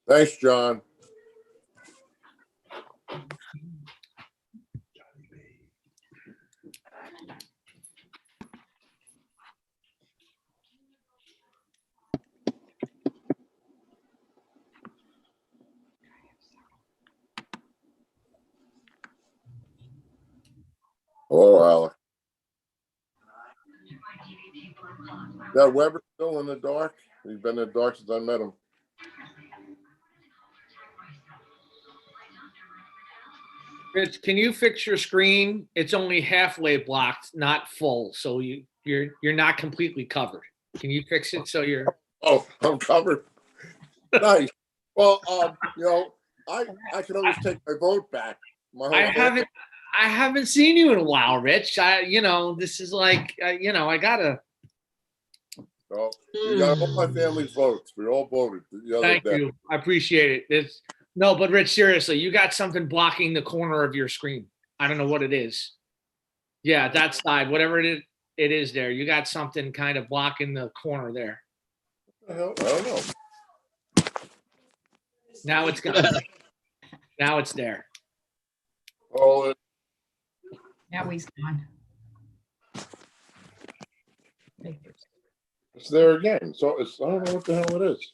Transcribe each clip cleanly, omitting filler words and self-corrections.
Thanks, John. Hello, Alec. That Weber still in the dark? He's been in the dark since I met him. Rich, can you fix your screen? It's only halfway blocked, not full, so you're not completely covered. Can you fix it so you're? Oh, I'm covered. Nice. Well, I can always take my vote back. I haven't seen you in a while, Rich. This is like, I gotta. Well, you got all my family's votes. We all voted the other day. Thank you. I appreciate it. No, but Rich, seriously, you got something blocking the corner of your screen. I don't know what it is. Yeah, that side, whatever it is there. You got something kind of blocking the corner there. I don't know. Now it's gone. Now it's there. Oh, Now he's gone. it's there again. So I don't know what the hell it is.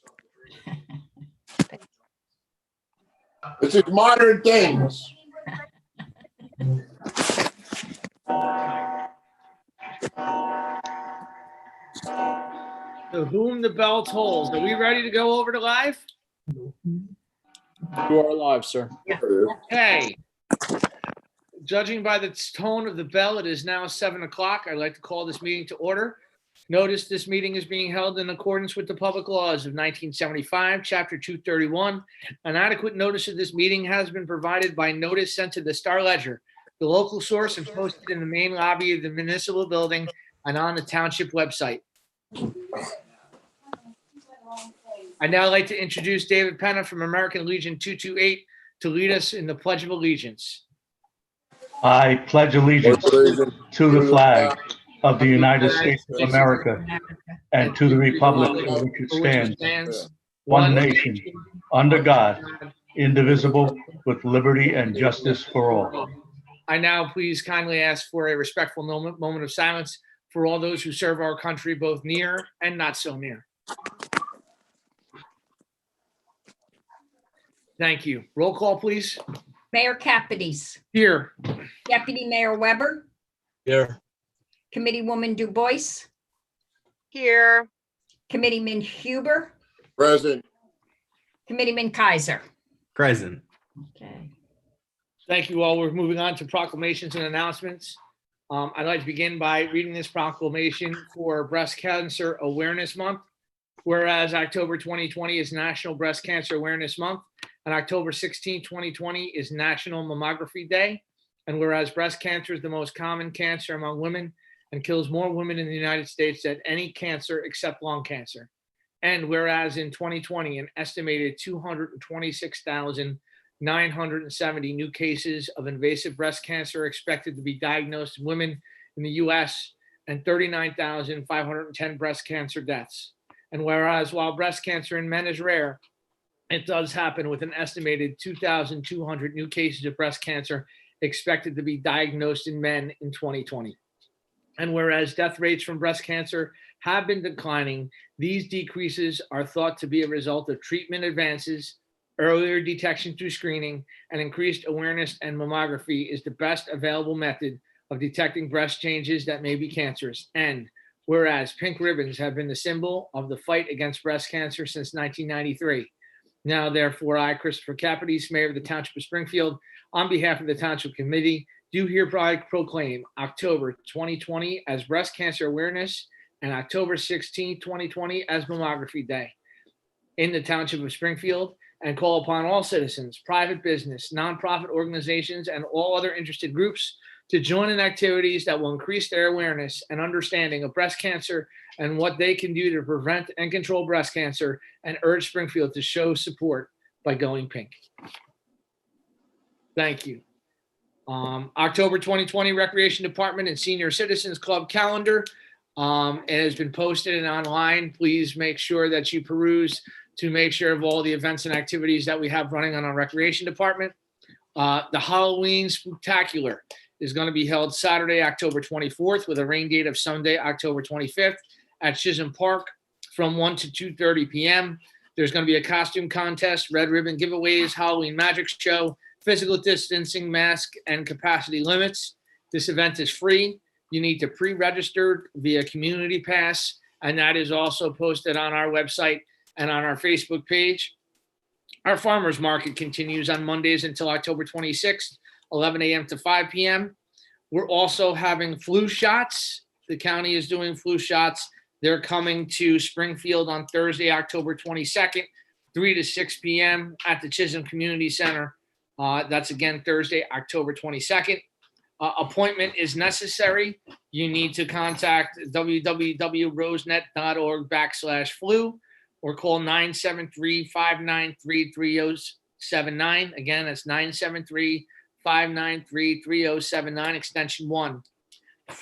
It's these modern things. To whom the bell tolls. Are we ready to go over to live? You are live, sir. Okay. Judging by the tone of the bell, it is now 7 o'clock. I'd like to call this meeting to order. Notice this meeting is being held in accordance with the public laws of 1975, Chapter 231. An adequate notice of this meeting has been provided by notice sent to the Star Ledger, the local source, and posted in the main lobby of the municipal building and on the township website. I'd now like to introduce David Penna from American Legion 228 to lead us in the Pledge of Allegiance. I pledge allegiance to the flag of the United States of America and to the republic for which it stands, one nation, under God, indivisible, with liberty and justice for all. I now please kindly ask for a respectful moment of silence for all those who serve our country, both near and not so near. Thank you. Roll call, please. Mayor Capides. Here. Deputy Mayor Weber. Here. Committeewoman Du Bois. Here. Committeeman Huber. Present. Committeeman Kaiser. Present. Okay. Thank you all. We're moving on to proclamations and announcements. I'd like to begin by reading this proclamation for Breast Cancer Awareness Month. Whereas October 2020 is National Breast Cancer Awareness Month, and October 16, 2020 is National Mammography Day. And whereas breast cancer is the most common cancer among women and kills more women in the United States than any cancer except lung cancer. And whereas in 2020, an estimated 226,970 new cases of invasive breast cancer are expected to be diagnosed in women in the US, and 39,510 breast cancer deaths. And whereas while breast cancer in men is rare, it does happen with an estimated 2,200 new cases of breast cancer expected to be diagnosed in men in 2020. And whereas death rates from breast cancer have been declining, these decreases are thought to be a result of treatment advances, earlier detection through screening, and increased awareness, and mammography is the best available method of detecting breast changes that may be cancerous. And whereas pink ribbons have been the symbol of the fight against breast cancer since 1993. Now, therefore, I, Christopher Capides, Mayor of the Township of Springfield, on behalf of the Township Committee, do hereby proclaim October 2020 as Breast Cancer Awareness and October 16, 2020 as Mammography Day in the Township of Springfield, and call upon all citizens, private business, nonprofit organizations, and all other interested groups to join in activities that will increase their awareness and understanding of breast cancer and what they can do to prevent and control breast cancer, and urge Springfield to show support by going pink. Thank you. October 2020 Recreation Department and Senior Citizens Club calendar. It has been posted and online. Please make sure that you peruse to make sure of all the events and activities that we have running on our recreation department. The Halloween Spooktacular is going to be held Saturday, October 24th, with a rain date of Sunday, October 25th at Chisholm Park from 1 to 2:30 p.m. There's going to be a costume contest, red ribbon giveaways, Halloween magic show, physical distancing, mask, and capacity limits. This event is free. You need to pre-register via Community Pass, and that is also posted on our website and on our Facebook page. Our farmers market continues on Mondays until October 26th, 11 a.m. to 5 p.m. We're also having flu shots. The county is doing flu shots. They're coming to Springfield on Thursday, October 22nd, 3 to 6 p.m. at the Chisholm Community Center. That's again Thursday, October 22nd. Appointment is necessary. You need to contact www.rosenet.org/flu or call 973-593-3079. Again, that's 973-593-3079, extension 1.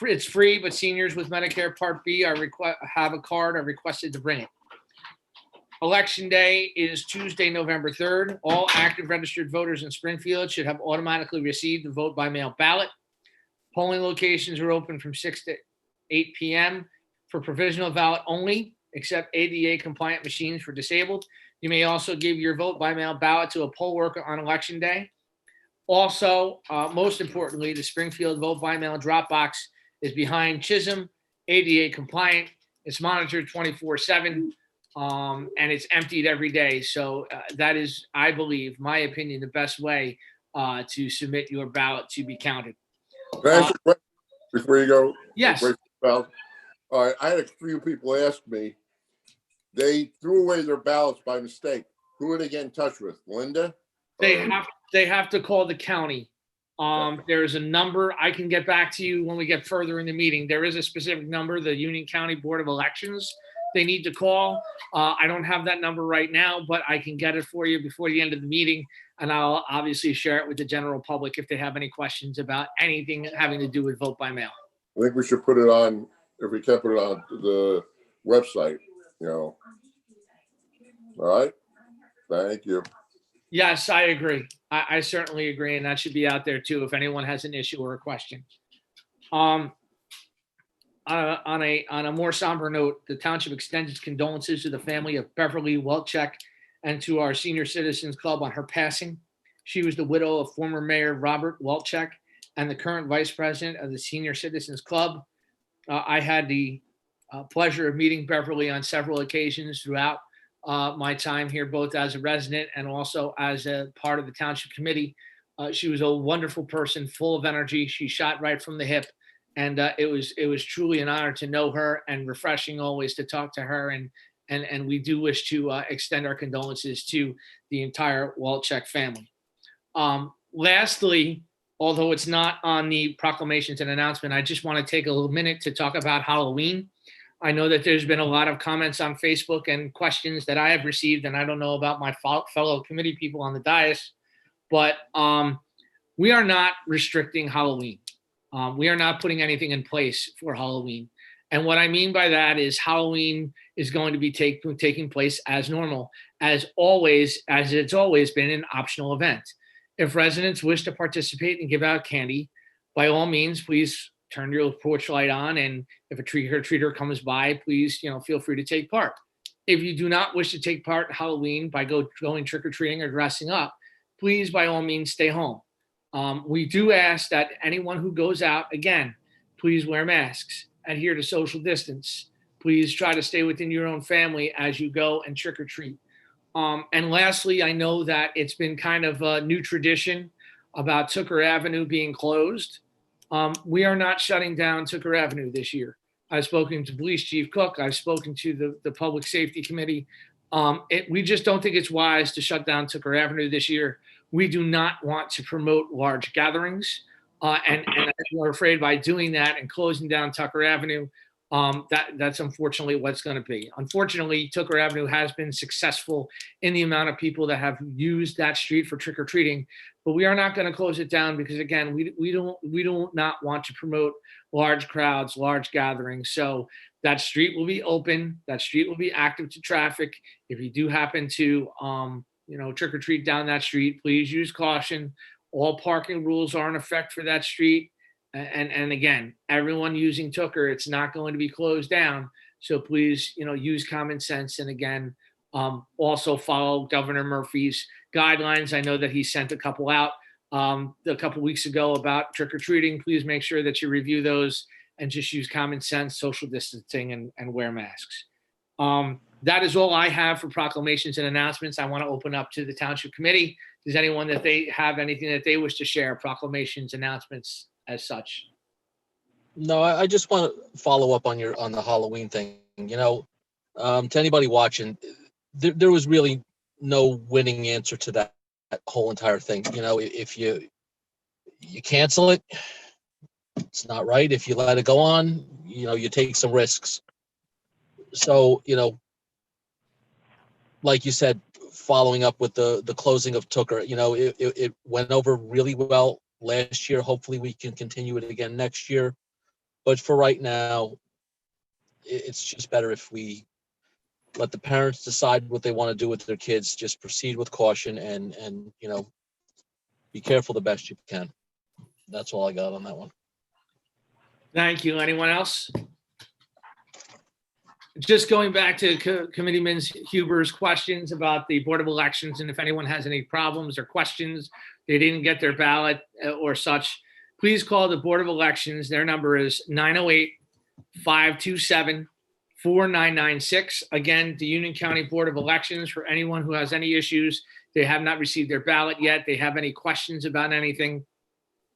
It's free, but seniors with Medicare Part B have a card are requested to bring it. Election day is Tuesday, November 3rd. All active registered voters in Springfield should have automatically received the vote by mail ballot. Polling locations are open from 6 to 8 p.m. for provisional ballot only, except ADA compliant machines for disabled. You may also give your vote by mail ballot to a poll worker on election day. Also, most importantly, the Springfield vote by mail drop box is behind Chisholm, ADA compliant. It's monitored 24/7, and it's emptied every day. So that is, I believe, my opinion, the best way to submit your ballot to be counted. Can I ask you a question before you go? Yes. All right, I had a few people ask me, they threw away their ballots by mistake. Who would they get in touch with? Linda? They have to call the county. There's a number. I can get back to you when we get further in the meeting. There is a specific number, the Union County Board of Elections, they need to call. I don't have that number right now, but I can get it for you before the end of the meeting. And I'll obviously share it with the general public if they have any questions about anything having to do with vote by mail. I think we should put it on, if we can put it on the website, All right? Thank you. Yes, I agree. I certainly agree. And that should be out there too, if anyone has an issue or a question. On a more somber note, the township extends its condolences to the family of Beverly Welchek and to our Senior Citizens Club on her passing. She was the widow of former Mayor Robert Welchek and the current vice president of the Senior Citizens Club. I had the pleasure of meeting Beverly on several occasions throughout my time here, both as a resident and also as a part of the township committee. She was a wonderful person, full of energy. She shot right from the hip. And it was truly an honor to know her and refreshing always to talk to her. And we do wish to extend our condolences to the entire Welchek family. Lastly, although it's not on the proclamations and announcement, I just want to take a little minute to talk about Halloween. I know that there's been a lot of comments on Facebook and questions that I have received, and I don't know about my fellow committee people on the dais, but we are not restricting Halloween. We are not putting anything in place for Halloween. And what I mean by that is Halloween is going to be taking place as normal, as it's always been an optional event. If residents wish to participate and give out candy, by all means, please turn your porch light on. And if a trick-or-treater comes by, please, feel free to take part. If you do not wish to take part in Halloween by going trick-or-treating or dressing up, please, by all means, stay home. We do ask that anyone who goes out, again, please wear masks, adhere to social distance. Please try to stay within your own family as you go and trick or treat. And lastly, I know that it's been kind of a new tradition about Tooker Avenue being closed. We are not shutting down Tooker Avenue this year. I've spoken to Police Chief Cook. I've spoken to the Public Safety Committee. We just don't think it's wise to shut down Tooker Avenue this year. We do not want to promote large gatherings. And we're afraid by doing that and closing down Tucker Avenue, that's unfortunately what's going to be. Unfortunately, Tooker Avenue has been successful in the amount of people that have used that street for trick-or-treating, but we are not going to close it down because, again, we don't not want to promote large crowds, large gatherings. So that street will be open. That street will be active to traffic. If you do happen to, trick or treat down that street, please use caution. All parking rules are in effect for that street. And again, everyone using Tooker, it's not going to be closed down. So please, use common sense. And again, also follow Governor Murphy's guidelines. I know that he sent a couple out a couple weeks ago about trick or treating. Please make sure that you review those and just use common sense, social distancing, and wear masks. That is all I have for proclamations and announcements. I want to open up to the Township Committee. Does anyone that they have anything that they wish to share, proclamations, announcements as such? No, I just want to follow up on the Halloween thing. To anybody watching, there was really no winning answer to that whole entire thing. If you cancel it, it's not right. If you let it go on, you take some risks. So, like you said, following up with the closing of Tooker, it went over really well last year. Hopefully we can continue it again next year. But for right now, it's just better if we let the parents decide what they want to do with their kids. Just proceed with caution and be careful the best you can. That's all I got on that one. Thank you. Anyone else? Just going back to Committeeman Huber's questions about the Board of Elections, and if anyone has any problems or questions, they didn't get their ballot or such, please call the Board of Elections. Their number is 908-527-4996. Again, the Union County Board of Elections, for anyone who has any issues, they have not received their ballot yet, they have any questions about anything,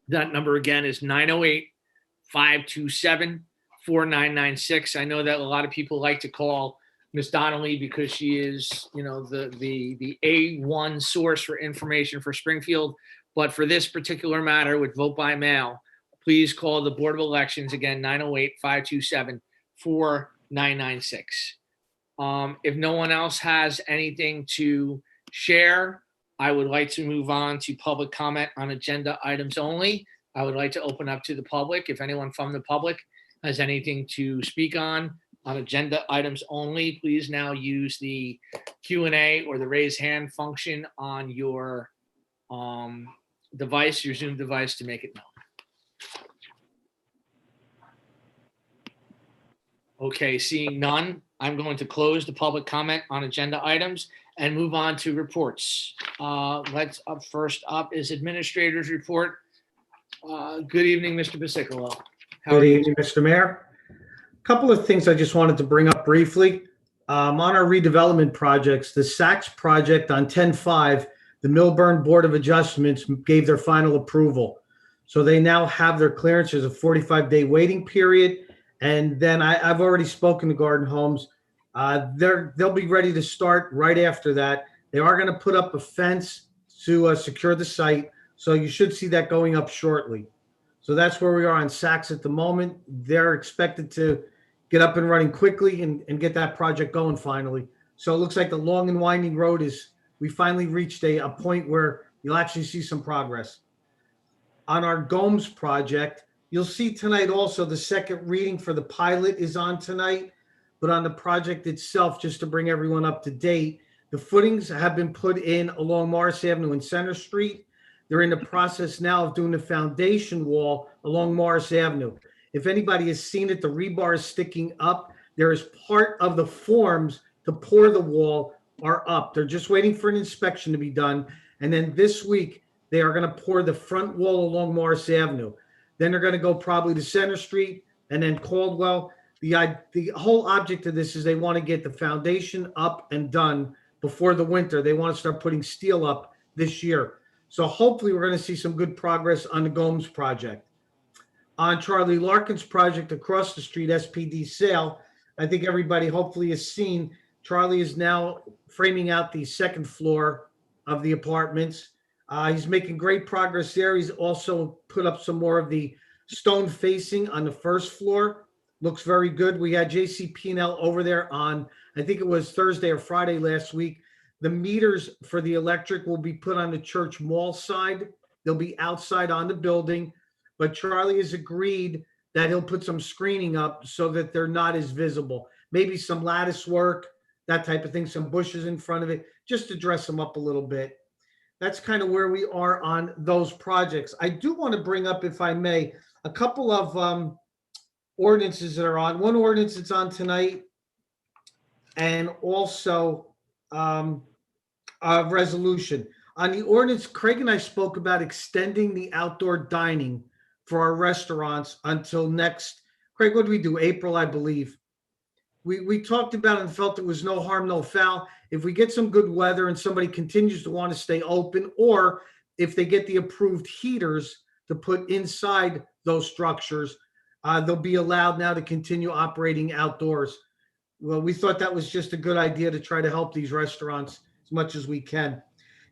that number again is 908-527-4996. I know that a lot of people like to call Ms. Donnelly because she is, the A1 source for information for Springfield. But for this particular matter with vote by mail, please call the Board of Elections again, 908-527-4996. If no one else has anything to share, I would like to move on to public comment on agenda items only. I would like to open up to the public. If anyone from the public has anything to speak on agenda items only, please now use the Q&A or the raise hand function on your device, your Zoom device, to make it known. Okay, seeing none, I'm going to close the public comment on agenda items and move on to reports. First up is Administrator's Report. Good evening, Mr. Basicolo. Good evening, Mr. Mayor. A couple of things I just wanted to bring up briefly. On our redevelopment projects, the Sachs project on 10-5, the Millburn Board of Adjustments gave their final approval. So they now have their clearance. There's a 45-day waiting period. And then I've already spoken to Garden Homes. They'll be ready to start right after that. They are going to put up a fence to secure the site. So you should see that going up shortly. So that's where we are on Sachs at the moment. They're expected to get up and running quickly and get that project going finally. So it looks like the long and winding road we finally reached a point where you'll actually see some progress. On our Gomes project, you'll see tonight also the second reading for the pilot is on tonight. But on the project itself, just to bring everyone up to date, the footings have been put in along Morris Avenue and Center Street. They're in the process now of doing the foundation wall along Morris Avenue. If anybody has seen it, the rebar is sticking up. There is part of the forms to pour the wall are up. They're just waiting for an inspection to be done. And then this week, they are going to pour the front wall along Morris Avenue. Then they're going to go probably to Center Street and then Caldwell. The whole object of this is they want to get the foundation up and done before the winter. They want to start putting steel up this year. So hopefully we're going to see some good progress on the Gomes project. On Charlie Larkin's project across the street, SPD Sale, I think everybody hopefully has seen Charlie is now framing out the second floor of the apartments. He's making great progress there. He's also put up some more of the stone facing on the first floor. Looks very good. We had JC P&L over there on, I think it was Thursday or Friday last week. The meters for the electric will be put on the church mall side. They'll be outside on the building. But Charlie has agreed that he'll put some screening up so that they're not as visible. Maybe some lattice work, that type of thing, some bushes in front of it, just to dress them up a little bit. That's kind of where we are on those projects. I do want to bring up, if I may, a couple of ordinances that are on. One ordinance that's on tonight, and also a resolution. On the ordinance, Craig and I spoke about extending the outdoor dining for our restaurants until next, Craig, what do we do? April, I believe. We talked about and felt it was no harm, no foul. If we get some good weather and somebody continues to want to stay open, or if they get the approved heaters to put inside those structures, they'll be allowed now to continue operating outdoors. Well, we thought that was just a good idea to try to help these restaurants as much as we can.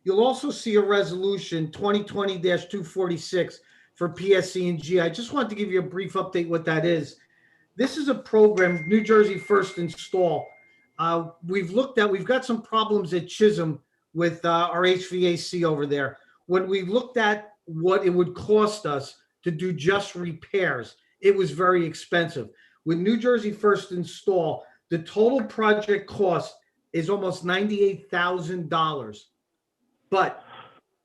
You'll also see a resolution 2020-246 for PSC&G. I just wanted to give you a brief update what that is. This is a program, New Jersey First Install. We've got some problems at Chisholm with our HVAC over there. When we looked at what it would cost us to do just repairs, it was very expensive. With New Jersey First Install, the total project cost is almost $98,000. But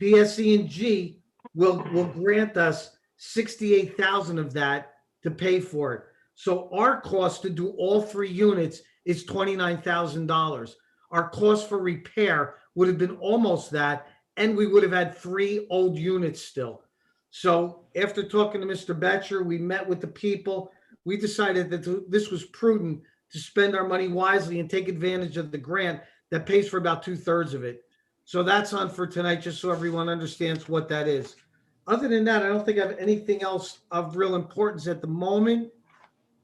PSC&G will grant us $68,000 of that to pay for it. So our cost to do all 3 units is $29,000. Our cost for repair would have been almost that, and we would have had 3 old units still. So after talking to Mr. Betcher, we met with the people. We decided that this was prudent to spend our money wisely and take advantage of the grant that pays for about 2/3 of it. So that's on for tonight, just so everyone understands what that is. Other than that, I don't think I have anything else of real importance at the moment.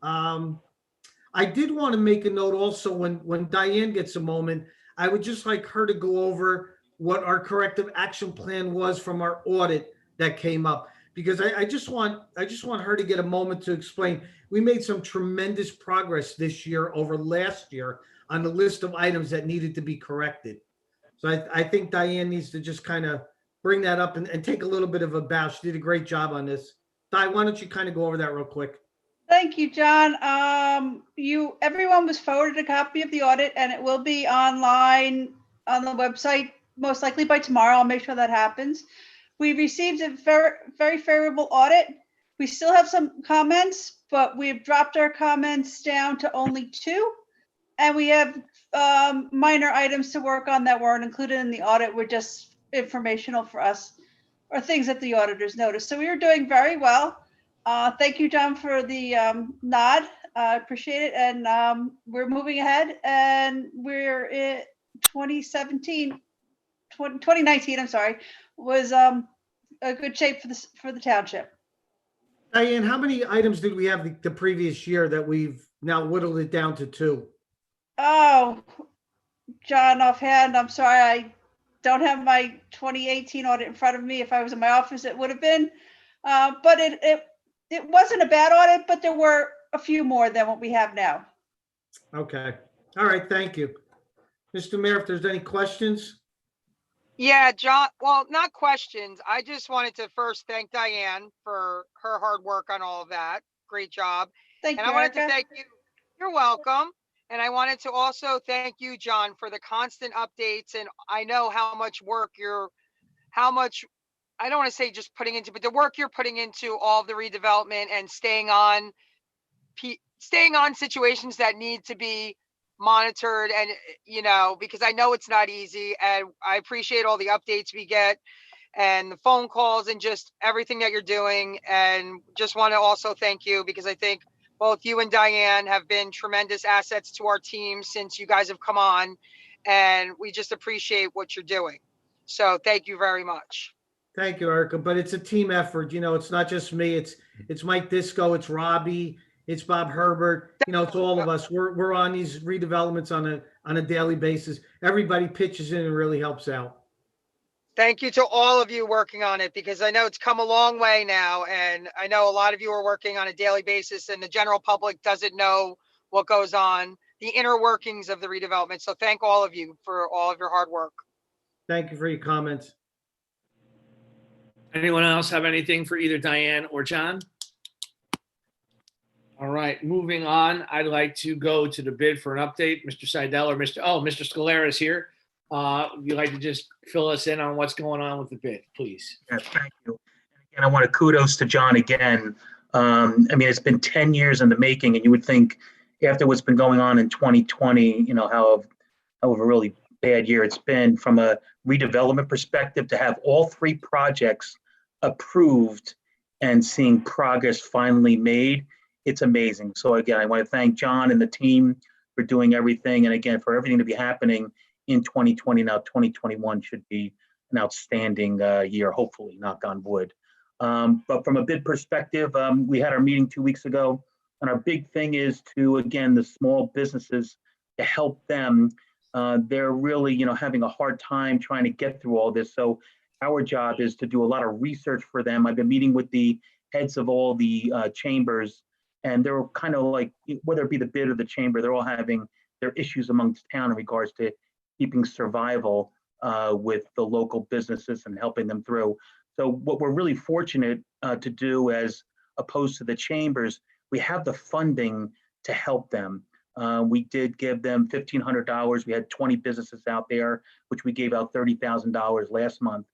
I did want to make a note also when Diane gets a moment, I would just like her to go over what our corrective action plan was from our audit that came up, because I just want her to get a moment to explain. We made some tremendous progress this year over last year on the list of items that needed to be corrected. So I think Diane needs to just kind of bring that up and take a little bit of a bow. She did a great job on this. Di, why don't you kind of go over that real quick? Thank you, John. Everyone was forwarded a copy of the audit, and it will be online on the website most likely by tomorrow. I'll make sure that happens. We received a very, very favorable audit. We still have some comments, but we've dropped our comments down to only 2. And we have minor items to work on that weren't included in the audit. Were just informational for us, or things that the auditors noticed. So we are doing very well. Thank you, John, for the nod. I appreciate it. And we're moving ahead, and we're in 2019, I'm sorry, was a good shape for the township. Diane, how many items did we have the previous year that we've now whittled it down to 2? Oh, John, offhand, I'm sorry, I don't have my 2018 audit in front of me. If I was in my office, it would have been. But it wasn't a bad audit, but there were a few more than what we have now. Okay. All right. Thank you. Mr. Mayor, if there's any questions. Yeah, John, well, not questions. I just wanted to first thank Diane for her hard work on all of that. Great job. Thank you, And I wanted to Erica. thank you. You're welcome. And I wanted to also thank you, John, for the constant updates. And I know how much work I don't want to say just putting into, but the work you're putting into all of the redevelopment and staying on situations that need to be monitored, and because I know it's not easy, and I appreciate all the updates we get and the phone calls and just everything that you're doing. And just want to also thank you, because I think both you and Diane have been tremendous assets to our team since you guys have come on, and we just appreciate what you're doing. So thank you very much. Thank you, Erica. But it's a team effort. It's not just me. It's Mike Disco. It's Robbie. It's Bob Herbert. It's all of us. We're on these redevelopments on a daily basis. Everybody pitches in and really helps out. Thank you to all of you working on it, because I know it's come a long way now. And I know a lot of you are working on a daily basis, and the general public doesn't know what goes on, the inner workings of the redevelopment. So thank all of you for all of your hard work. Thank you for your comments. Anyone else have anything for either Diane or John? All right, moving on. I'd like to go to the bid for an update. Mr. Seidel or Mr. Scalera is here. You'd like to just fill us in on what's going on with the bid, please? Yes, thank you. And I want to kudos to John again. It's been 10 years in the making, and you would think after what's been going on in 2020, how of a really bad year it's been from a redevelopment perspective, to have all 3 projects approved and seeing progress finally made. It's amazing. So again, I want to thank John and the team for doing everything. And again, for everything to be happening in 2020. Now 2021 should be an outstanding year, hopefully, knock on wood. But from a bid perspective, we had our meeting 2 weeks ago, and our big thing is to, again, the small businesses, to help them. They're really, having a hard time trying to get through all this. So our job is to do a lot of research for them. I've been meeting with the heads of all the chambers, and they're kind of like, whether it be the bid or the chamber, they're all having their issues amongst town in regards to keeping survival with the local businesses and helping them through. So what we're really fortunate to do, as opposed to the chambers, we have the funding to help them. We did give them $1,500. We had 20 businesses out there, which we gave out $30,000 last month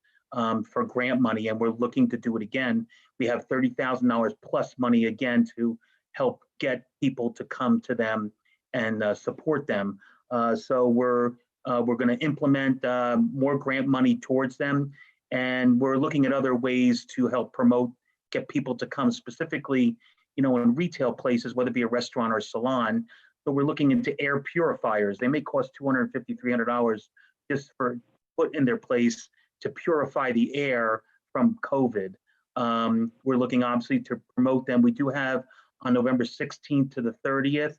for grant money, and we're looking to do it again. We have $30,000 plus money again to help get people to come to them and support them. So we're going to implement more grant money towards them, and we're looking at other ways to help promote, get people to come specifically, in retail places, whether it be a restaurant or a salon. So we're looking into air purifiers. They may cost $250, $300 just for put in their place to purify the air from COVID. We're looking obviously to promote them. We do have on November 16th to the 30th,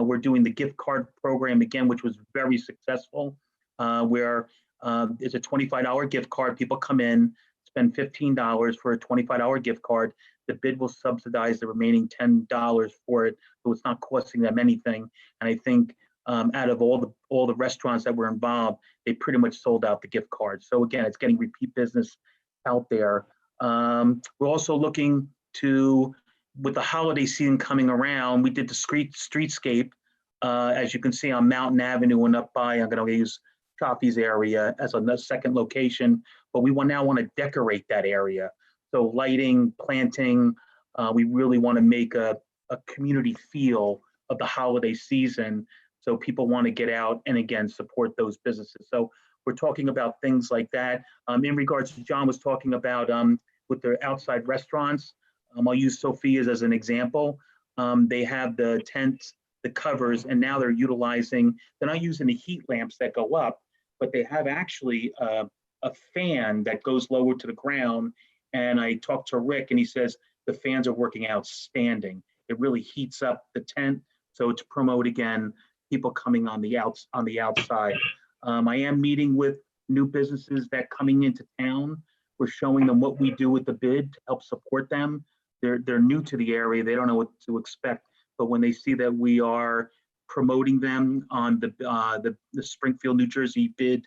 we're doing the gift card program again, which was very successful, where it's a $25 gift card. People come in, spend $15 for a $25 gift card. The bid will subsidize the remaining $10 for it, so it's not costing them anything. And I think out of all the restaurants that were involved, they pretty much sold out the gift card. So again, it's getting repeat business out there. We're also looking to, with the holiday season coming around, we did the streetscape, as you can see on Mountain Avenue and up by, I'm going to use Chaffee's area as a second location, but we now want to decorate that area. So lighting, planting, we really want to make a community feel of the holiday season. So people want to get out and again, support those businesses. So we're talking about things like that. In regards to John was talking about with their outside restaurants, I'll use Sophia's as an example. They have the tents, the covers, and now they're not using the heat lamps that go up, but they have actually a fan that goes lower to the ground. And I talked to Rick and he says the fans are working outstanding. It really heats up the tent. So to promote again, people coming on the outside. I am meeting with new businesses that coming into town. We're showing them what we do with the bid to help support them. They're new to the area. They don't know what to expect. But when they see that we are promoting them on the Springfield, New Jersey bid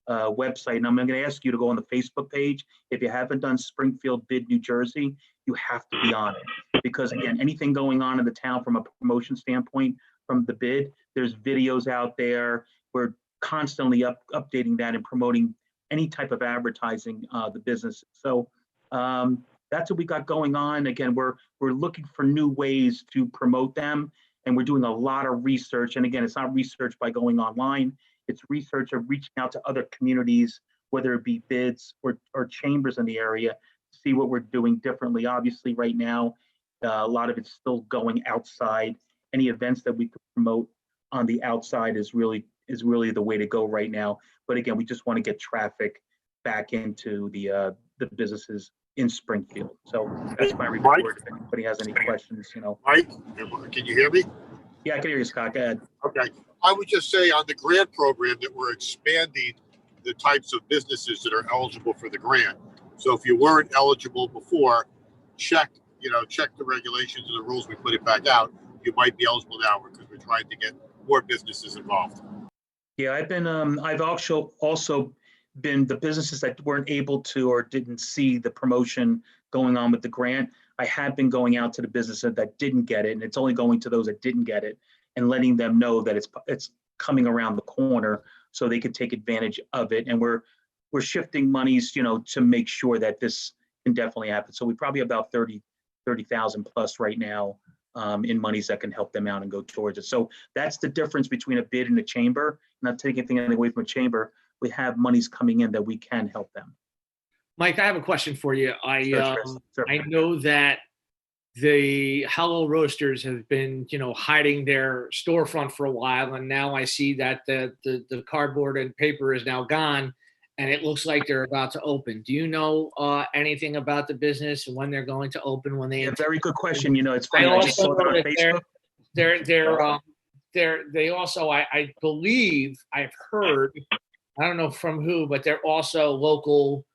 website, and I'm going to ask you to go on the Facebook page. If you haven't done Springfield Bid New Jersey, you have to be on it, because again, anything going on in the town from a promotion standpoint from the bid, there's videos out there. We're constantly updating that and promoting any type of advertising the business. So that's what we got going on. Again, we're looking for new ways to promote them, and we're doing a lot of research. And again, it's not research by going online. It's research of reaching out to other communities, whether it be bids or chambers in the area, to see what we're doing differently. Obviously, right now, a lot of it's still going outside. Any events that we could promote on the outside is really the way to go right now. But again, we just want to get traffic back into the businesses in Springfield. So that's my report. Mike? If anybody has any questions, Mike, can you hear me? Yeah, I can hear you, Scott. Go ahead. Okay. I would just say on the grant program that we're expanding the types of businesses that are eligible for the grant. So if you weren't eligible before, check the regulations and the rules. We put it back out. You might be eligible now because we're trying to get more businesses involved. Yeah, I've also been the businesses that weren't able to or didn't see the promotion going on with the grant. I have been going out to the businesses that didn't get it, and it's only going to those that didn't get it, and letting them know that it's coming around the corner so they could take advantage of it. And we're shifting monies, to make sure that this can definitely happen. So we probably have about 30,000 plus right now in monies that can help them out and go towards it. So that's the difference between a bid and a chamber. Not taking anything away from a chamber, we have monies coming in that we can help them. Mike, I have a question for you. Sure, Chris. Sure. I know that the Hello Roasters have been, hiding their storefront for a while, and now I see that the cardboard and paper is now gone, and it looks like they're about to open. Do you know anything about the business and when they're going to open? When they? Yeah, very good question. It's funny. I just saw that on Facebook. They also, I believe I've heard, I don't know from who, but they're also local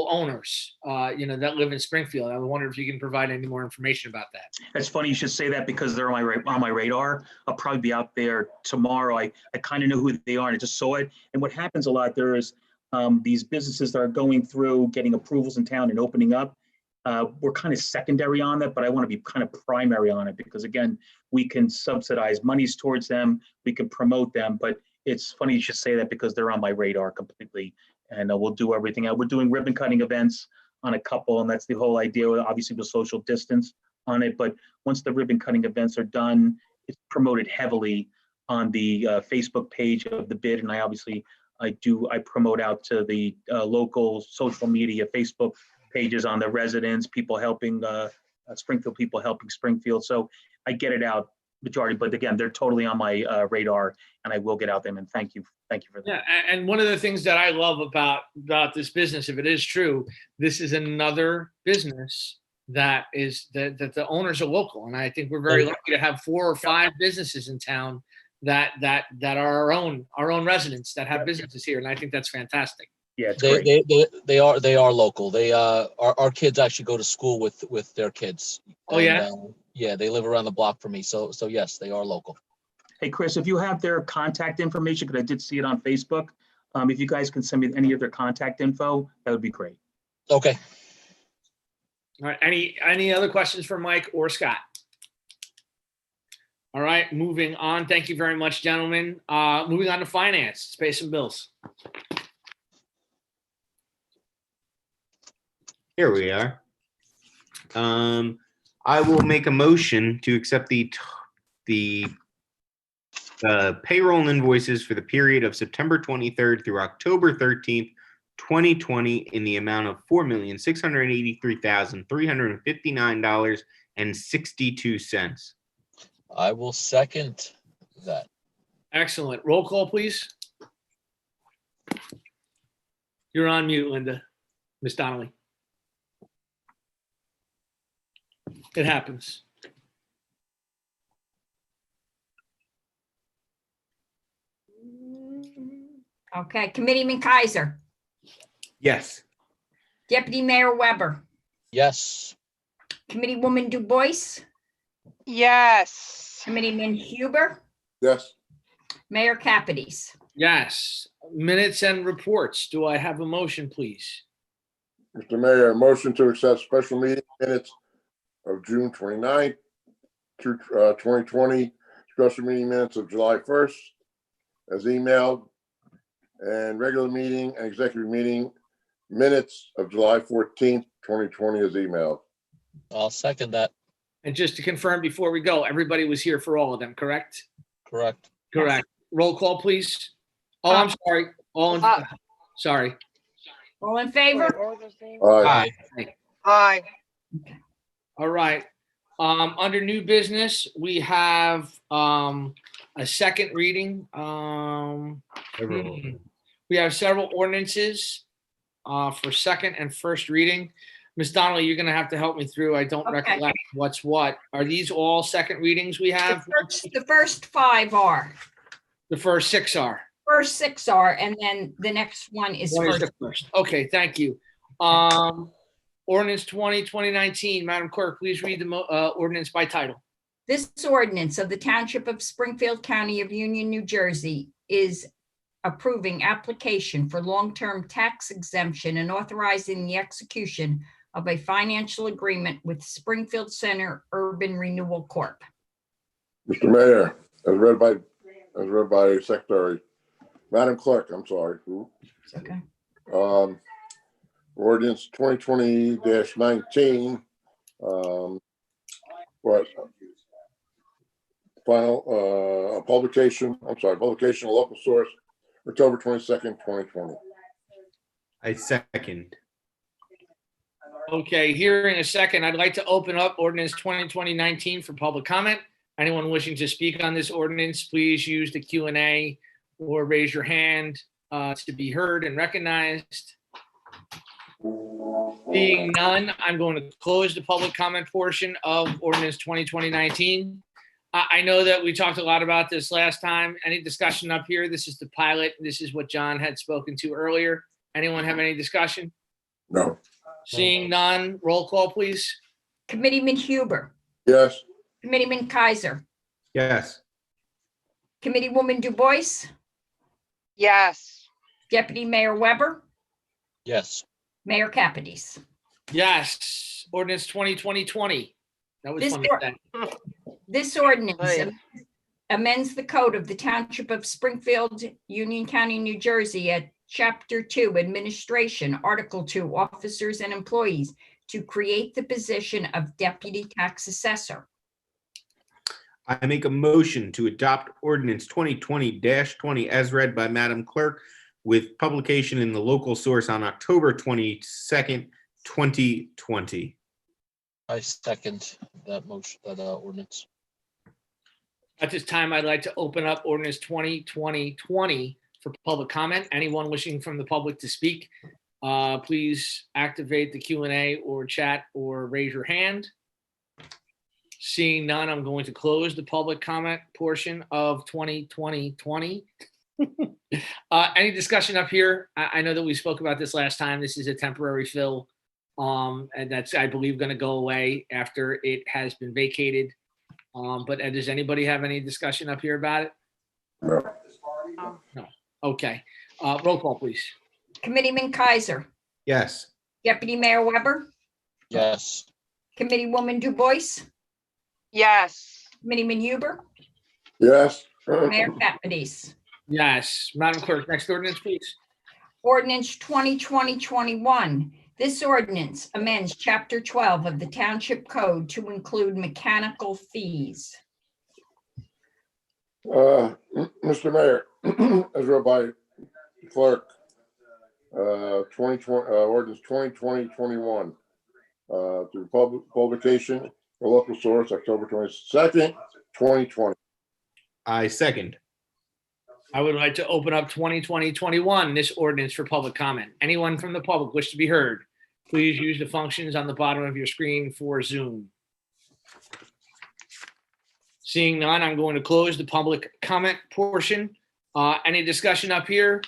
owners, that live in Springfield. I wonder if you can provide any more information about that. It's funny you should say that because they're on my radar. I'll probably be out there tomorrow. I kind of know who they are and I just saw it. And what happens a lot, there is these businesses that are going through getting approvals in town and opening up. We're kind of secondary on that, but I want to be kind of primary on it because again, we can subsidize monies towards them. We can promote them, but it's funny you should say that because they're on my radar completely. And we'll do everything. We're doing ribbon cutting events on a couple, and that's the whole idea. Obviously, the social distance on it. But once the ribbon cutting events are done, it's promoted heavily on the Facebook page of the bid. And I promote out to the local social media Facebook pages on the residents, people helping Springfield, people helping Springfield. So I get it out majority, but again, they're totally on my radar, and I will get out them. And thank you for that. Yeah, and one of the things that I love about this business, if it is true, this is another business that the owners are local, and I think we're very lucky to have 4 or 5 businesses in town that are our own residents that have businesses here, and I think that's fantastic. Yeah, it's great. They are local. They our kids actually go to school with their kids. Oh, yeah? Yeah, they live around the block from me. So yes, they are local. Hey, Chris, if you have their contact information, because I did see it on Facebook, if you guys can send me any of their contact info, that would be great. Okay. All right. Any other questions for Mike or Scott? All right, moving on. Thank you very much, gentlemen. Moving on to finance. Let's pay some bills. Here we are. I will make a motion to accept the payroll and invoices for the period of September 23rd through October 13th, 2020 in the amount of $4,683,359.62. I will second that. Excellent. Roll call, please. You're on mute, Linda. Miss Donnelly. It happens. Okay, Committeeman Kaiser, Yes. Deputy Mayor Weber, Yes. Committeewoman Du Bois, Yes. Committeeman Huber, Yes. Mayor Capides. Yes. Minutes and reports. Do I have a motion, please? Mr. Mayor, motion to accept special meeting minutes of June 29th, 2020, special meeting minutes of July 1st as emailed, and regular meeting and executive meeting minutes of July 14th, 2020 as emailed. I'll second that. And just to confirm before we go, everybody was here for all of them, correct? Correct. Correct. Roll call, please. Oh, I'm sorry. Sorry. All in favor? Aye. Aye. All right. Under new business, we have a second reading. We have several ordinances for second and first reading. Ms. Donnelly, you're going to have to help me through. I don't recollect what's what. Are these all second readings we have? The first 5 are. The first 6 are. First 6 are, and then the next one is first. Okay, thank you. Ordinance 2019. Madam Clerk, please read the ordinance by title. This ordinance of the Township of Springfield, County of Union, New Jersey is approving application for long-term tax exemption and authorizing the execution of a financial agreement with Springfield Center Urban Renewal Corp. Mr. Mayor, as read by Secretary, Madam Clerk, I'm sorry. Okay. Ordinance 2020-19, what? Final, publication of local source, October 22nd, 2020. I second. Okay, here in a second, I'd like to open up ordinance 2020-19 for public comment. Anyone wishing to speak on this ordinance, please use the Q&A or raise your hand to be heard and recognized. Being none, I'm going to close the public comment portion of ordinance 2020-19. I know that we talked a lot about this last time. Any discussion up here? This is the pilot. This is what John had spoken to earlier. Anyone have any discussion? No. Seeing none, roll call, please. Committeeman Huber, Yes. Committeeman Kaiser, Yes. Committeewoman Du Bois, Yes. Deputy Mayor Weber, Yes. Mayor Capides. Yes. Ordinance 2020-20. That was This funny. or- to say. This ordinance Right. amends the code of the Township of Springfield, Union County, New Jersey at Chapter 2, Administration, Article 2, Officers and Employees, to create the position of Deputy Tax Assessor. I make a motion to adopt ordinance 2020-20 as read by Madam Clerk with publication in the local source on October 22nd, 2020. I second that motion, that ordinance. At this time, I'd like to open up ordinance 2020-20 for public comment. Anyone wishing from the public to speak, please activate the Q&A or chat or raise your hand. Seeing none, I'm going to close the public comment portion of 2020-20. Any discussion up here? I know that we spoke about this last time. This is a temporary fill, and that's, I believe, going to go away after it has been vacated. But does anybody have any discussion up here about it? No. No. Okay. Roll call, please. Committeeman Kaiser, Yes. Deputy Mayor Weber, Yes. Committeewoman Du Bois, Yes. Committeeman Huber, Yes. Mayor Capides. Yes. Madam Clerk, next ordinance, please. Ordinance 2020-21. This ordinance amends Chapter 12 of the Township Code to include mechanical fees. Mr. Mayor, as read by Clerk, 2020, ordinance 2020-21, through publication, the local source, October 22nd, 2020. I second. I would like to open up 2020-21, this ordinance for public comment. Anyone from the public wish to be heard, please use the functions on the bottom of your screen for Zoom. Seeing none, I'm going to close the public comment portion. Any discussion up here?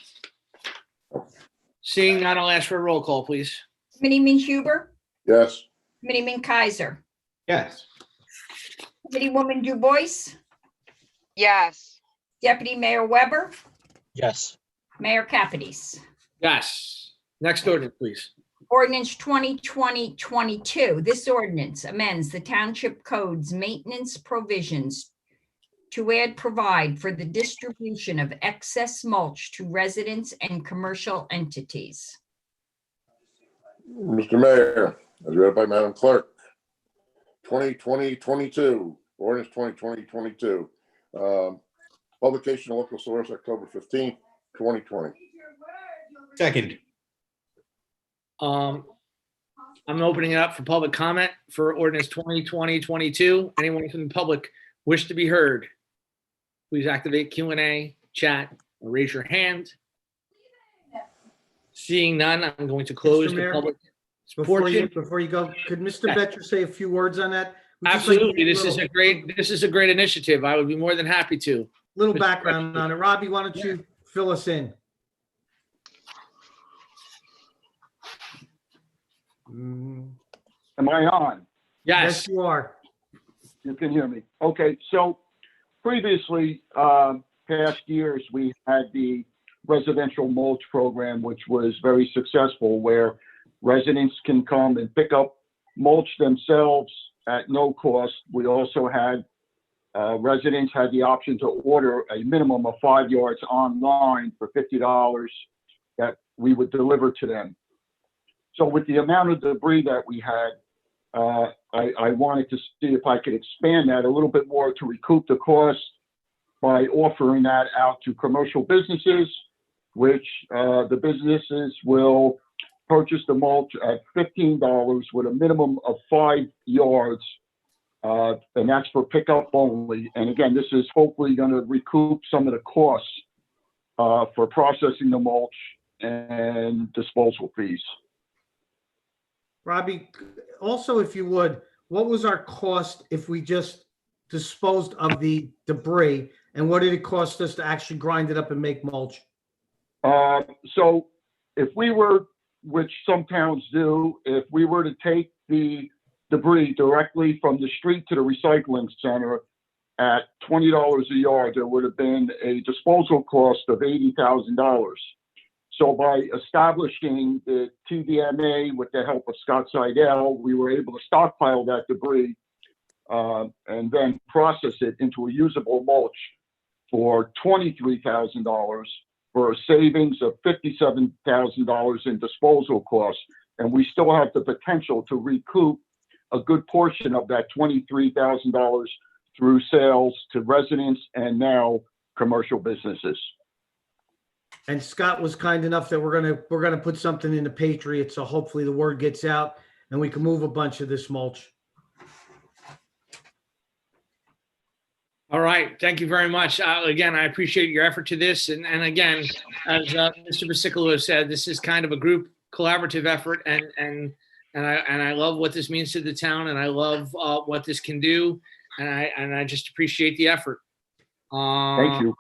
Seeing none, I'll ask for a roll call, please. Committeeman Huber, Yes. Committeeman Kaiser, Yes. Committeewoman Du Bois, Yes. Deputy Mayor Weber, Yes. Mayor Capides. Yes. Next ordinance, please. Ordinance 2020-22. This ordinance amends the Township Code's maintenance provisions to provide for the distribution of excess mulch to residents and commercial entities. Mr. Mayor, as read by Madam Clerk, 2020-22, ordinance 2020-22, publication of local source, October 15th, 2020. Second. I'm opening it up for public comment for ordinance 2020-22. Anyone from the public wish to be heard, please activate Q&A, chat, or raise your hand. Seeing none, I'm going to close Mr. the Mayor, public Before portion. you go, could Mr. Yeah. Betcher say a few words on that? We'd just like to Absolutely. get This is a great initiative. I would be more than happy to. little Mr. background Betcher. on it. Robbie, why don't you fill us in? Am I on? Yes. You are. You can hear me. Okay, so previously, past years, we had the residential mulch program, which was very successful, where residents can come and pick up mulch themselves at no cost. We also had residents had the option to order a minimum of 5 yards online for $50 that we would deliver to them. So with the amount of debris that we had, I wanted to see if I could expand that a little bit more to recoup the cost by offering that out to commercial businesses, which the businesses will purchase the mulch at $15 with a minimum of 5 yards, and that's for pickup only. And again, this is hopefully going to recoup some of the costs for processing the mulch and disposal fees. Robbie, also, if you would, what was our cost if we just disposed of the debris, and what did it cost us to actually grind it up and make mulch? So if we were, which some towns do, if we were to take the debris directly from the street to the recycling center at $20 a yard, there would have been a disposal cost of $80,000. So by establishing the TDMA with the help of Scott Seidel, we were able to stockpile that debris and then process it into a usable mulch for $23,000 for a savings of $57,000 in disposal costs. And we still have the potential to recoup a good portion of that $23,000 through sales to residents and now commercial businesses. And Scott was kind enough that we're gonna put something in the Patriot, so hopefully the word gets out and we can move a bunch of this mulch. All right, thank you very much. Again, I appreciate your effort to this, and again, as Mr. Basicolo said, this is kind of a group collaborative effort, and I love what this means to the town, and I love what this can do, and I just appreciate the effort. Thank you.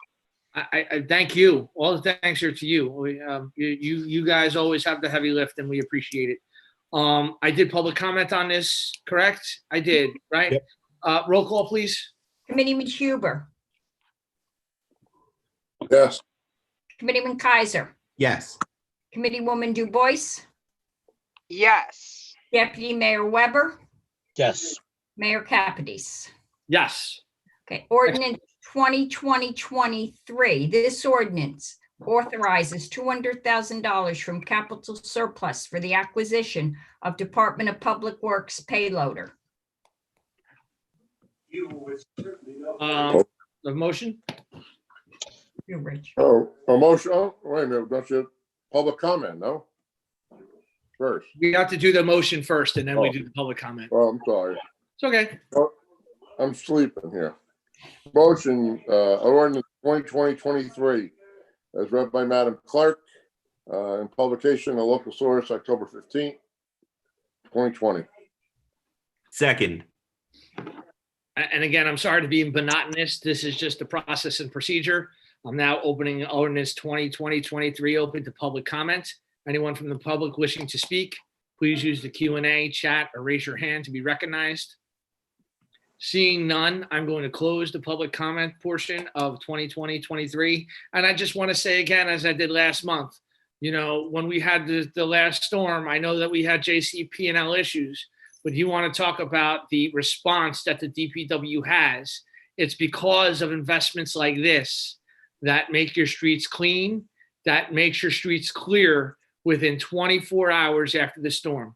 I thank you. All the thanks are to you. You guys always have the heavy lift, and we appreciate it. I did public comment on this, correct? I did, right? Yep. Roll call, please. Committeeman Huber, Yes. Committeeman Kaiser, Yes. Committeewoman Du Bois, Yes. Deputy Mayor Weber, Yes. Mayor Capides. Yes. Okay, ordinance 2020-23. This ordinance authorizes $200,000 from capital surplus for the acquisition of Department of Public Works payloader. The motion? You're Rich. Oh, a motion. Oh, wait a minute. Don't you public comment? No. First. We have to do the motion first, and then we Oh. do the public comment. Oh, I'm sorry. It's okay. Oh, I'm sleeping here. Motion, ordinance 2020-23, as read by Madam Clerk, in publication, a local source, October 15th, 2020. Second. And again, I'm sorry to be monotonous. This is just the process and procedure. I'm now opening ordinance 2020-23 open to public comment. Anyone from the public wishing to speak, please use the Q&A, chat, or raise your hand to be recognized. Seeing none, I'm going to close the public comment portion of 2020-23. And I just want to say again, as I did last month, you know, when we had the last storm, I know that we had JCP&L issues, but you want to talk about the response that the DPW has. It's because of investments like this that make your streets clean, that makes your streets clear within 24 hours after the storm.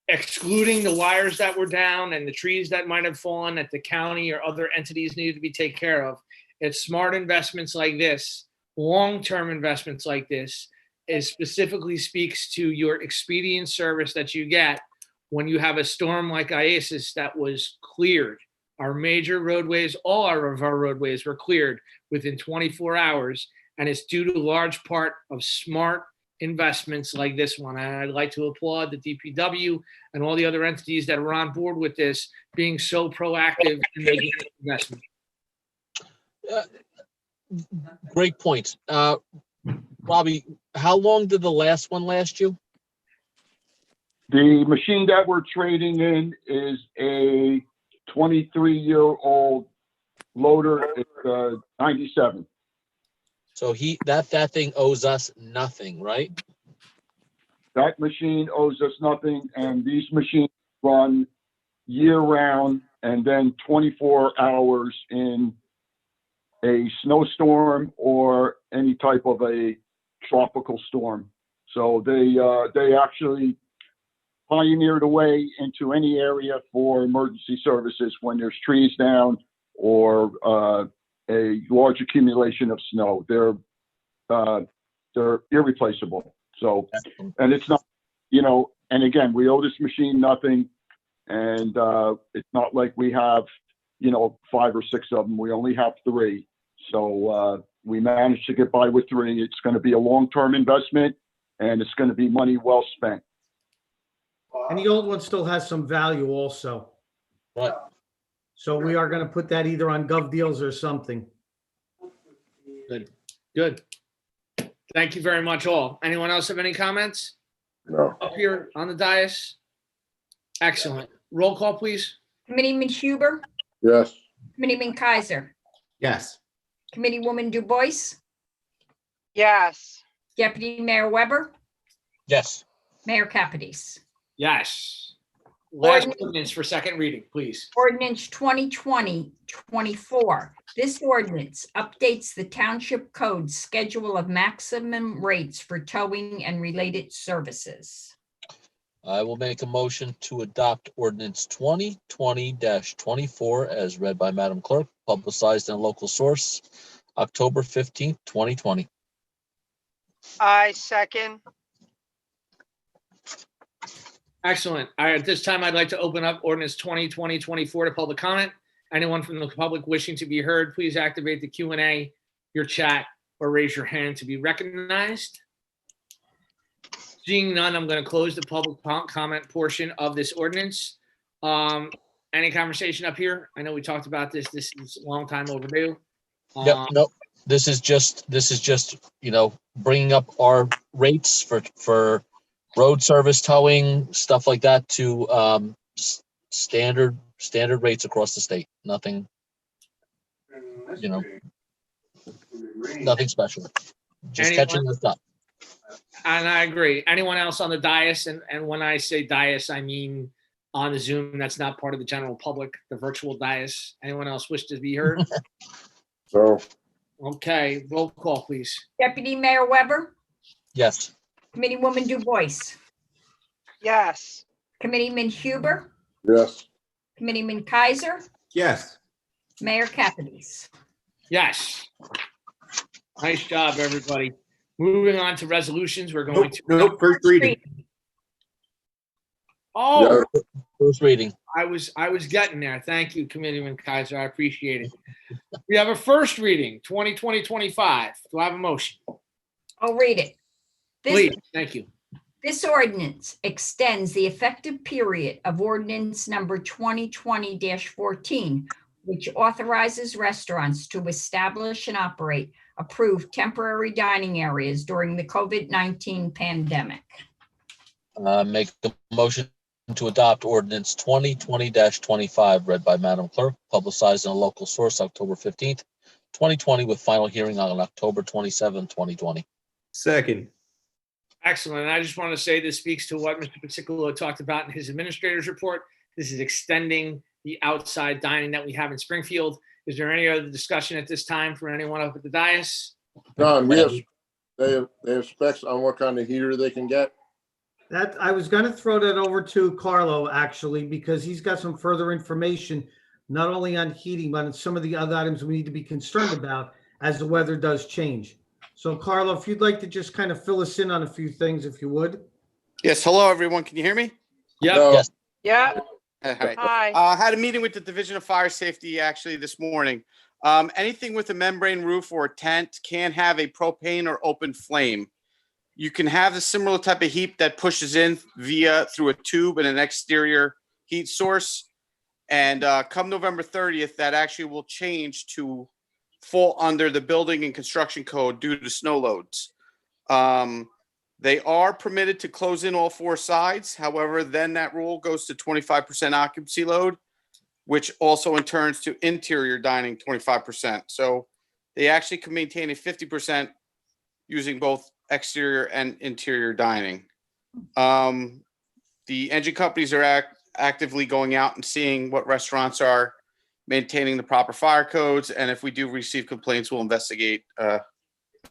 Excluding the wires that were down and the trees that might have fallen that the county or other entities needed to be taken care of. It's smart investments like this, long-term investments like this, it specifically speaks to your expedient service that you get when you have a storm like Isis that was cleared. Our major roadways, all of our roadways were cleared within 24 hours, and it's due to a large part of smart investments like this one. And I'd like to applaud the DPW and all the other entities that are on board with this, being so proactive in making this investment. Great point. Robbie, how long did the last one last you? The machine that we're trading in is a 23-year-old loader. It's 97. So that thing owes us nothing, right? That machine owes us nothing, and these machines run year-round and then 24 hours in a snowstorm or any type of a tropical storm. So they actually pioneered a way into any area for emergency services when there's trees down or a large accumulation of snow. They're irreplaceable. So, and it's not, and again, we owe this machine nothing, and it's not like we have, 5 or 6 of them. We only have 3. So we managed to get by with 3. It's going to be a long-term investment, and it's going to be money well spent. And the old one still has some value also. Right. So we are going to put that either on Gov Deals or something. Good. Thank you very much, all. Anyone else have any comments? No. Up here on the dais? Excellent. Roll call, please. Committeeman Huber, Yes. Committeeman Kaiser, Yes. Committeewoman Du Bois, Yes. Deputy Mayor Weber, Yes. Mayor Capides. Yes. Last Ordinance- ordinance for second reading, please. Ordinance 2020-24. This ordinance updates the Township Code schedule of maximum rates for towing and related services. I will make a motion to adopt ordinance 2020-24 as read by Madam Clerk, publicized in a local source, October 15th, 2020. I second. Excellent. All right, at this time, I'd like to open up ordinance 2020-24 to public comment. Anyone from the public wishing to be heard, please activate the Q&A, your chat, or raise your hand to be recognized. Seeing none, I'm going to close the public comment portion of this ordinance. Any conversation up here? I know we talked about this. This is a long time overdue. Yep, nope. This is just, bringing up our rates for road service towing, stuff like that to standard rates across the state. Nothing, nothing special. Just catching this up. And I agree. Anyone else on the dais? And when I say dais, I mean on the Zoom. That's not part of the general public, the virtual dais. Anyone else wish to be heard? So, Okay, roll call, please. Deputy Mayor Weber, Yes. Committeewoman Du Bois, Yes. Committeeman Huber, yes. Committeeman Kaiser, Yes. Mayor Capides. Yes. Nice job, everybody. Moving on to resolutions, we're going to. Nope, first reading. Oh, First reading. I was getting there. Thank you, Committeeman Kaiser. I appreciate it. We have a first reading, 2020-25. Do I have a motion? I'll read it. Please, thank you. This ordinance extends the effective period of ordinance number 2020-14, which authorizes restaurants to establish and operate approved temporary dining areas during the COVID-19 pandemic. Make the motion to adopt ordinance 2020-25 read by Madam Clerk, publicized in a local source, October 15th, 2020, with final hearing on October 27th, 2020. Second. Excellent. And I just want to say this speaks to what Mr. Paciculo talked about in his administrator's report. This is extending the outside dining that we have in Springfield. Is there any other discussion at this time for anyone up at the dais? John, they have specs on what kind of heater they can get. That I was going to throw that over to Carlo, actually, because he's got some further information, not only on heating, but on some of the other items we need to be concerned about as the weather does change. So Carlo, if you'd like to just kind of fill us in on a few things, if you would. Yes, hello, everyone. Can you hear me? Yeah. No. Yes. Yeah. Hi. Hi. Had a meeting with the Division of Fire Safety actually this morning. Anything with a membrane roof or a tent can have a propane or open flame. You can have the similar type of heat that pushes in through a tube and an exterior heat source. And come November 30th, that actually will change to fall under the building and construction code due to snow loads. They are permitted to close in all 4 sides. However, then that rule goes to 25% occupancy load, which also in turns to interior dining 25%. So they actually can maintain a 50% using both exterior and interior dining. The engine companies are actively going out and seeing what restaurants are maintaining the proper fire codes. And if we do receive complaints, we'll investigate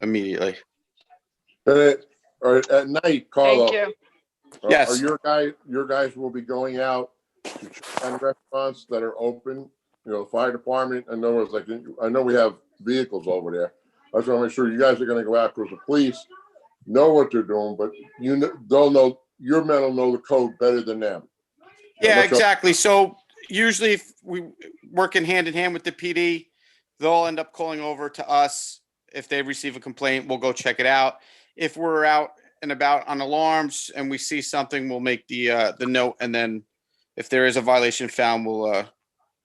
immediately. Or at night, Carlo. Thank you. Yes. Are your guys will be going out to check on restaurants that are open? You know, fire department. I know I know we have vehicles over there. I just want to make sure you guys are going to go out because the police know what they're doing, but they'll know, your men will know the code better than them. Yeah, exactly. So usually if we working hand in hand with the PD, they'll end up calling over to us. If they receive a complaint, we'll go check it out. If we're out and about on alarms and we see something, we'll make the note. And then if there is a violation found, we'll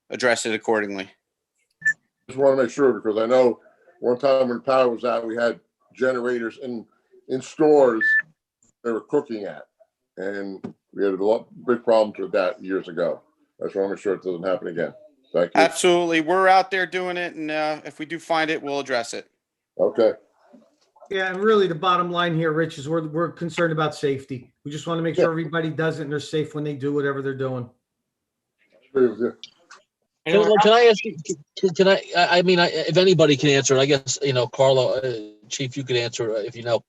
address it accordingly. Just want to make sure because I know one time when power was out, we had generators in stores they were cooking at, and we had big problems with that years ago. I just want to make sure it doesn't happen again. Thank you. Absolutely, we're out there doing it, and if we do find it, we'll address it. Okay. Yeah, and really the bottom line here, Rich, is we're concerned about safety. We just want to make sure everybody does it and they're safe when they do whatever they're doing. Agree with you. Can I ask you, can I mean, if anybody can answer, I guess, Carlo, Chief, you could answer if you know.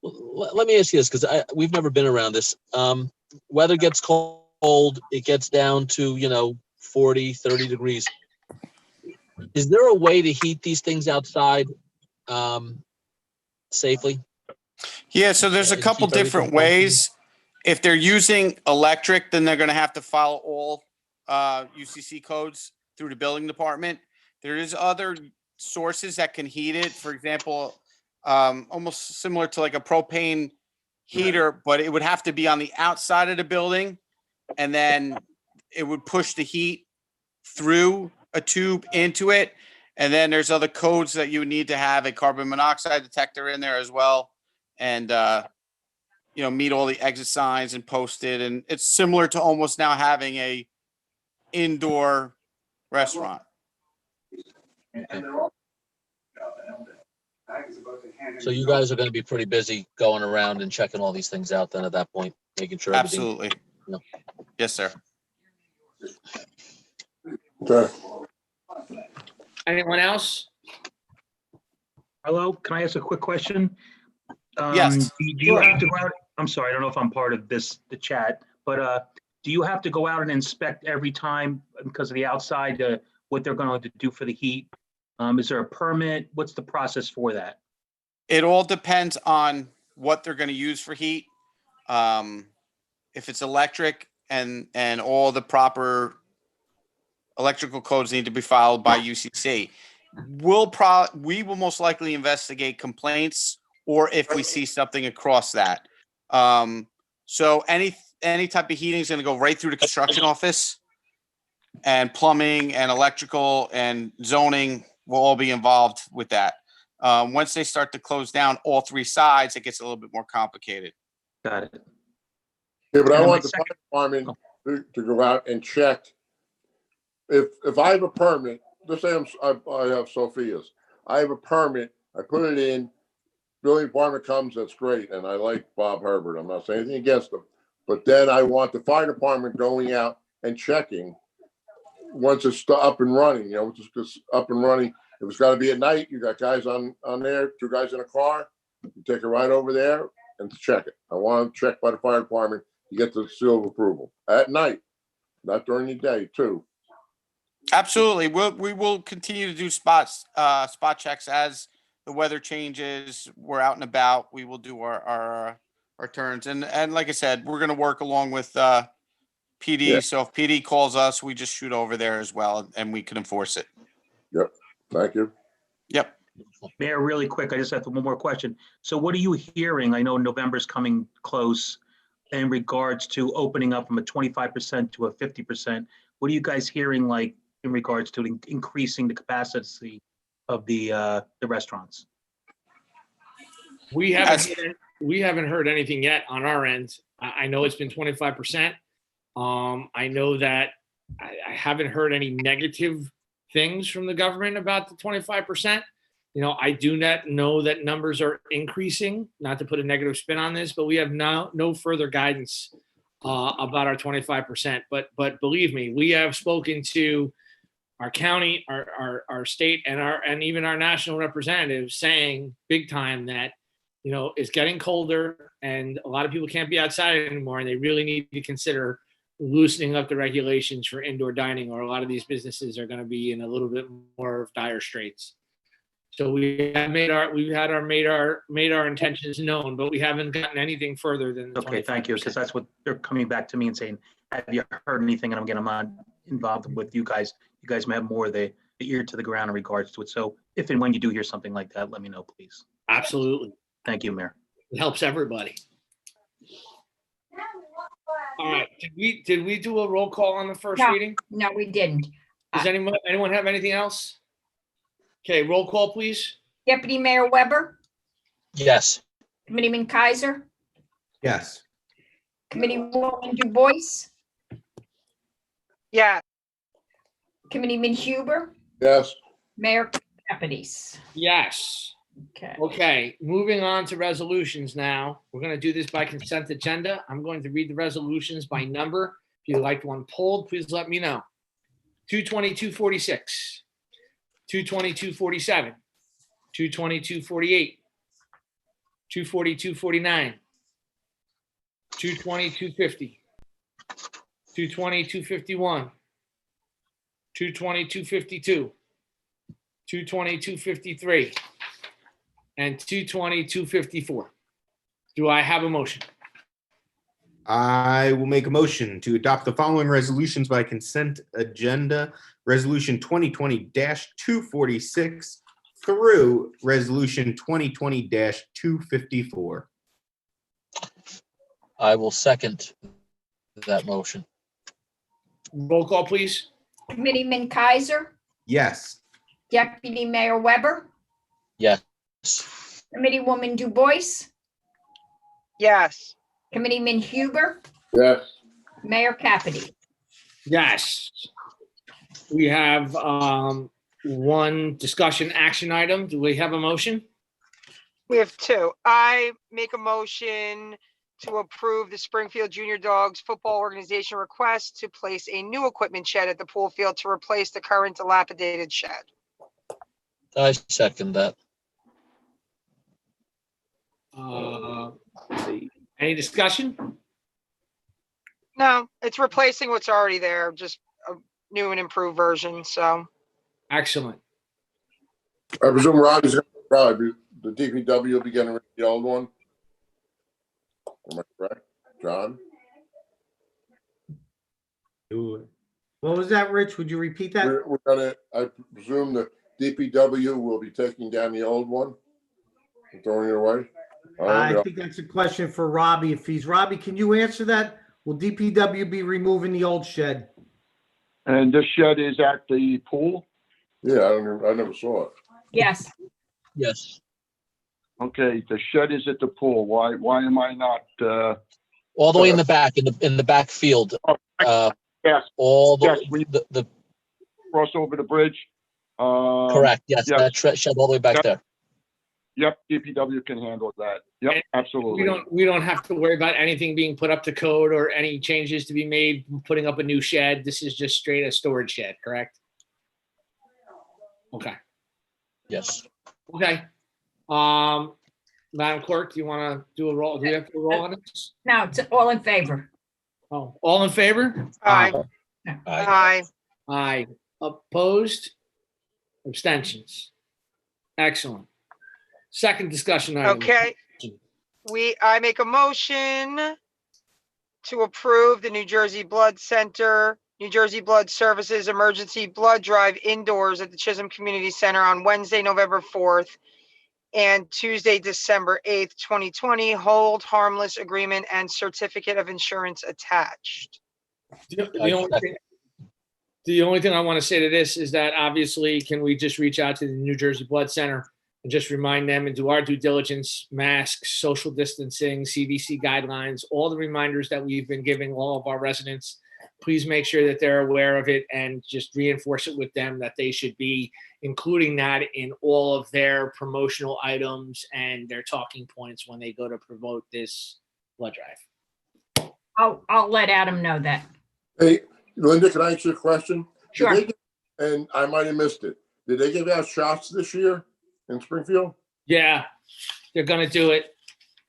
Let me ask you this, because we've never been around this. Weather gets cold, it gets down to, 40, 30 degrees. Is there a way to heat these things outside safely? Yeah, so there's a couple different ways. If they're using electric, then they're going to have to follow all UCC codes through the building department. There is other sources that can heat it. For example, almost similar to like a propane heater, but it would have to be on the outside of the building, and then it would push the heat through a tube into it. And then there's other codes that you would need to have a carbon monoxide detector in there as well, and meet all the exit signs and post it. And it's similar to almost now having a indoor restaurant. So you guys are going to be pretty busy going around and checking all these things out then at that point, making sure everything. Absolutely. Yes, sir. Okay. Anyone else? Hello, can I ask a quick question? Yes. Do you have to go out? I'm sorry, I don't know if I'm part of the chat, but do you have to go out and inspect every time because of the outside, what they're going to do for the heat? Is there a permit? What's the process for that? It all depends on what they're going to use for heat. If it's electric and all the proper electrical codes need to be followed by UCC, we will most likely investigate complaints or if we see something across that. So any type of heating is going to go right through the construction office, and plumbing and electrical and zoning will all be involved with that. Once they start to close down all three sides, it gets a little bit more complicated. Got it. Yeah, but I want the fire department to go out and check. If I have a permit, let's say I have Sophia's, I have a permit, I put it in, building department comes, that's great, and I like Bob Herbert, I'm not saying anything against him, but then I want the fire department going out and checking once it's up and running, just up and running. If it's got to be at night, you got guys on there, 2 guys in a car, you take it right over there and check it. I want to check by the fire department, you get the seal of approval at night, not during the day too. Absolutely. We will continue to do spot checks as the weather changes. We're out and about. We will do our turns. And like I said, we're going to work along with PD. Yeah. So if PD calls us, we just shoot over there as well, and we can enforce it. Yep. Thank you. Yep. Mayor, really quick, I just have one more question. So what are you hearing? I know November's coming close in regards to opening up from a 25% to a 50%. What are you guys hearing like in regards to increasing the capacity of the restaurants? We haven't heard anything yet on our end. I know it's been 25%. I know that I haven't heard any negative things from the government about the 25%. I do not know that numbers are increasing, not to put a negative spin on this, but we have no further guidance about our 25%. But believe me, we have spoken to our county, our state, and even our national representatives saying big time that, it's getting colder and a lot of people can't be outside anymore, and they really need to consider loosening up the regulations for indoor dining, or a lot of these businesses are going to be in a little bit more of dire straits. So we've made our intentions known, but we haven't gotten anything further than. Okay, thank you, because that's what they're coming back to me and saying, have you heard anything? And I'm not involved with you guys. You guys may have more of the ear to the ground in regards to it. So if and when you do hear something like that, let me know, please. Absolutely. Thank you, Mayor. It helps everybody. All right, did we do a roll call on the first reading? No, we didn't. Does anyone have anything else? Okay, roll call, please. Deputy Mayor Weber, Yes. Committeeman Kaiser, Yes. Committeewoman Du Bois, Yeah. Committeeman Huber, Yes. Mayor Capides. Yes. Okay. Okay, moving on to resolutions now. We're going to do this by consent agenda. I'm going to read the resolutions by number. If you'd like one pulled, please let me know. 22246, 22247, 22248, 24249, 22250, 22251, 22252, 22253, and 22254. Do I have a motion? I will make a motion to adopt the following resolutions by consent agenda. Resolution 2020-246 through Resolution 2020-254. I will second that motion. Roll call, please. Committeeman Kaiser, Yes. Deputy Mayor Weber, Yes. Committeewoman Du Bois, Yes. Committeeman Huber, Yes. Mayor Capides. Yes. We have one discussion action item. Do we have a motion? We have two. I make a motion to approve the Springfield Junior Dogs Football Organization request to place a new equipment shed at the pool field to replace the current dilapidated shed. I second that. Any discussion? No, it's replacing what's already there, just a new and improved version, so. Excellent. I presume Robbie's going to probably, the DPW will be getting rid of the old one. Am I correct, John? What was that, Rich? Would you repeat that? We're gonna, I presume the DPW will be taking down the old one and throwing it away? I don't I know. think that's a question for Robbie. Robbie, can you answer that? Will DPW be removing the old shed? And this shed is at the pool? Yeah, I never saw it. Yes. Yes. Okay, the shed is at the pool. Why am I not, All the way in the back, in the back field. yes, All yes, the cross over the bridge? correct. Yes, yeah. that shed all the way back Yep. there. Yep, DPW can handle that. Yep, absolutely. We don't have to worry about anything being put up to code or any changes to be made, putting up a new shed. This is just straight a storage shed, correct? Okay. Yes. Okay. Madam Clerk, do you want to do a roll? Do we have to do a roll on this? No, it's all in favor. Oh, all in favor? Aye. Aye. Aye. Aye. Opposed? Abstentions? Excellent. Second discussion item. Okay. I make a motion to approve the New Jersey Blood Center, New Jersey Blood Services Emergency Blood Drive indoors at the Chisholm Community Center on Wednesday, November 4th and Tuesday, December 8th, 2020. Hold harmless agreement and certificate of insurance attached. The only thing I want to say to this is that obviously, can we just reach out to the New Jersey Blood Center and just remind them and do our due diligence, masks, social distancing, CDC guidelines, all the reminders that we've been giving all of our residents please make sure that they're aware of it and just reinforce it with them that they should be including that in all of their promotional items and their talking points when they go to promote this blood drive. I'll let Adam know that. Hey, Linda, can I ask you a question? Sure. And I might have missed it. Did they give out shots this year in Springfield? Yeah, they're gonna do it.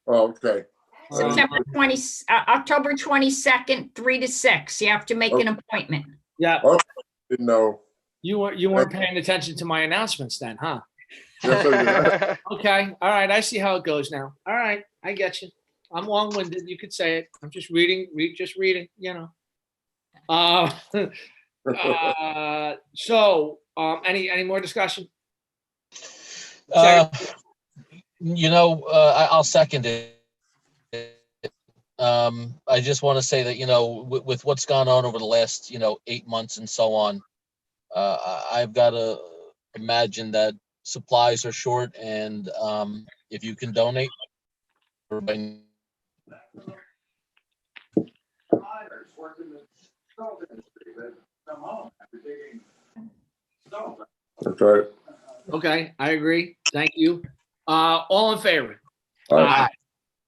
Oh, okay. October 22nd, 3 to 6. You have to make an appointment. Yeah. Oh, didn't know. You weren't paying attention to my announcements then, huh? Yes, I did. Okay. All right. I see how it goes now. All right. I get you. I'm long-winded. You could say it. I'm just reading, you know. Any more discussion? I'll second it. I just want to say that, with what's gone on over the last, 8 months and so on, I've got to imagine that supplies are short, and if you can donate, everybody. Okay. Okay, I agree. Thank you. All in favor? Aye.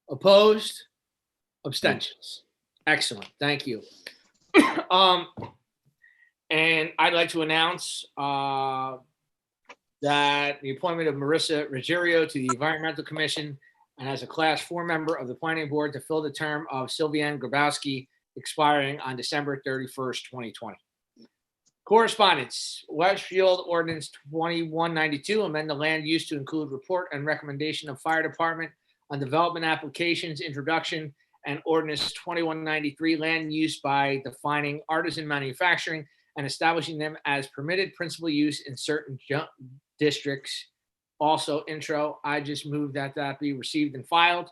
Opposed? Abstentions? Excellent. Thank you. And I'd like to announce that the appointment of Marissa Ruggiero to the Environmental Commission and as a Class 4 member of the Planning Board to fill the term of Sylviane Grabowski expiring on December 31st, 2020. Correspondence, Westfield Ordinance 2192, amend the land use to include report and recommendation of fire department on development applications, introduction, and Ordinance 2193, land use by defining artisan manufacturing and establishing them as permitted principal use in certain districts. Also intro, I just moved that be received and filed.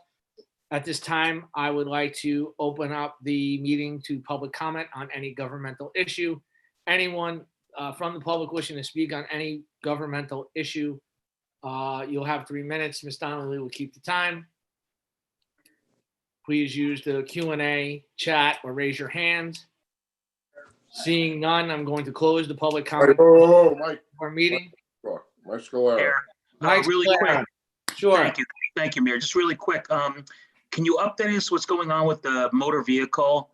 At this time, I would like to open up the meeting to public comment on any governmental issue. Anyone from the public wishing to speak on any governmental issue, you'll have 3 minutes. Ms. Donnelly will keep the time. Please use the Q&A chat or raise your hand. Seeing none, I'm going to close the public comment Mike. meeting. Mike Scalera. Mike really Scalera. quick. Sure. Thank you, Mayor. Just really quick. Can you update us what's going on with the motor vehicle?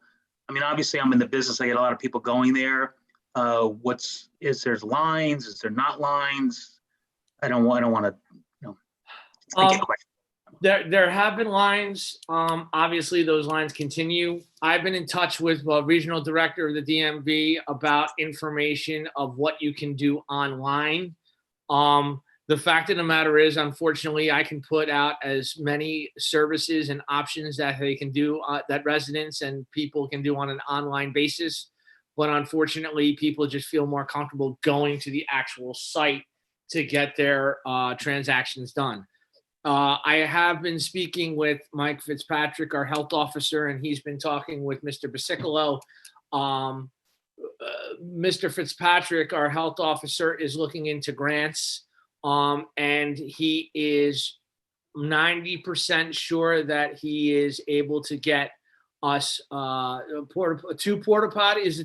I mean, obviously I'm in the business. I get a lot of people going there. Is there lines? Is there not lines? I don't want to, get questions. There have been lines. Obviously, those lines continue. I've been in touch with regional director of the DMV about information of what you can do online. The fact of the matter is, unfortunately, I can put out as many services and options that they can do, that residents and people can do on an online basis. But unfortunately, people just feel more comfortable going to the actual site to get their transactions done. I have been speaking with Mike Fitzpatrick, our health officer, and he's been talking with Mr. Basicolo. Mr. Fitzpatrick, our health officer, is looking into grants, and he is 90% sure that he is able to get us two porta potties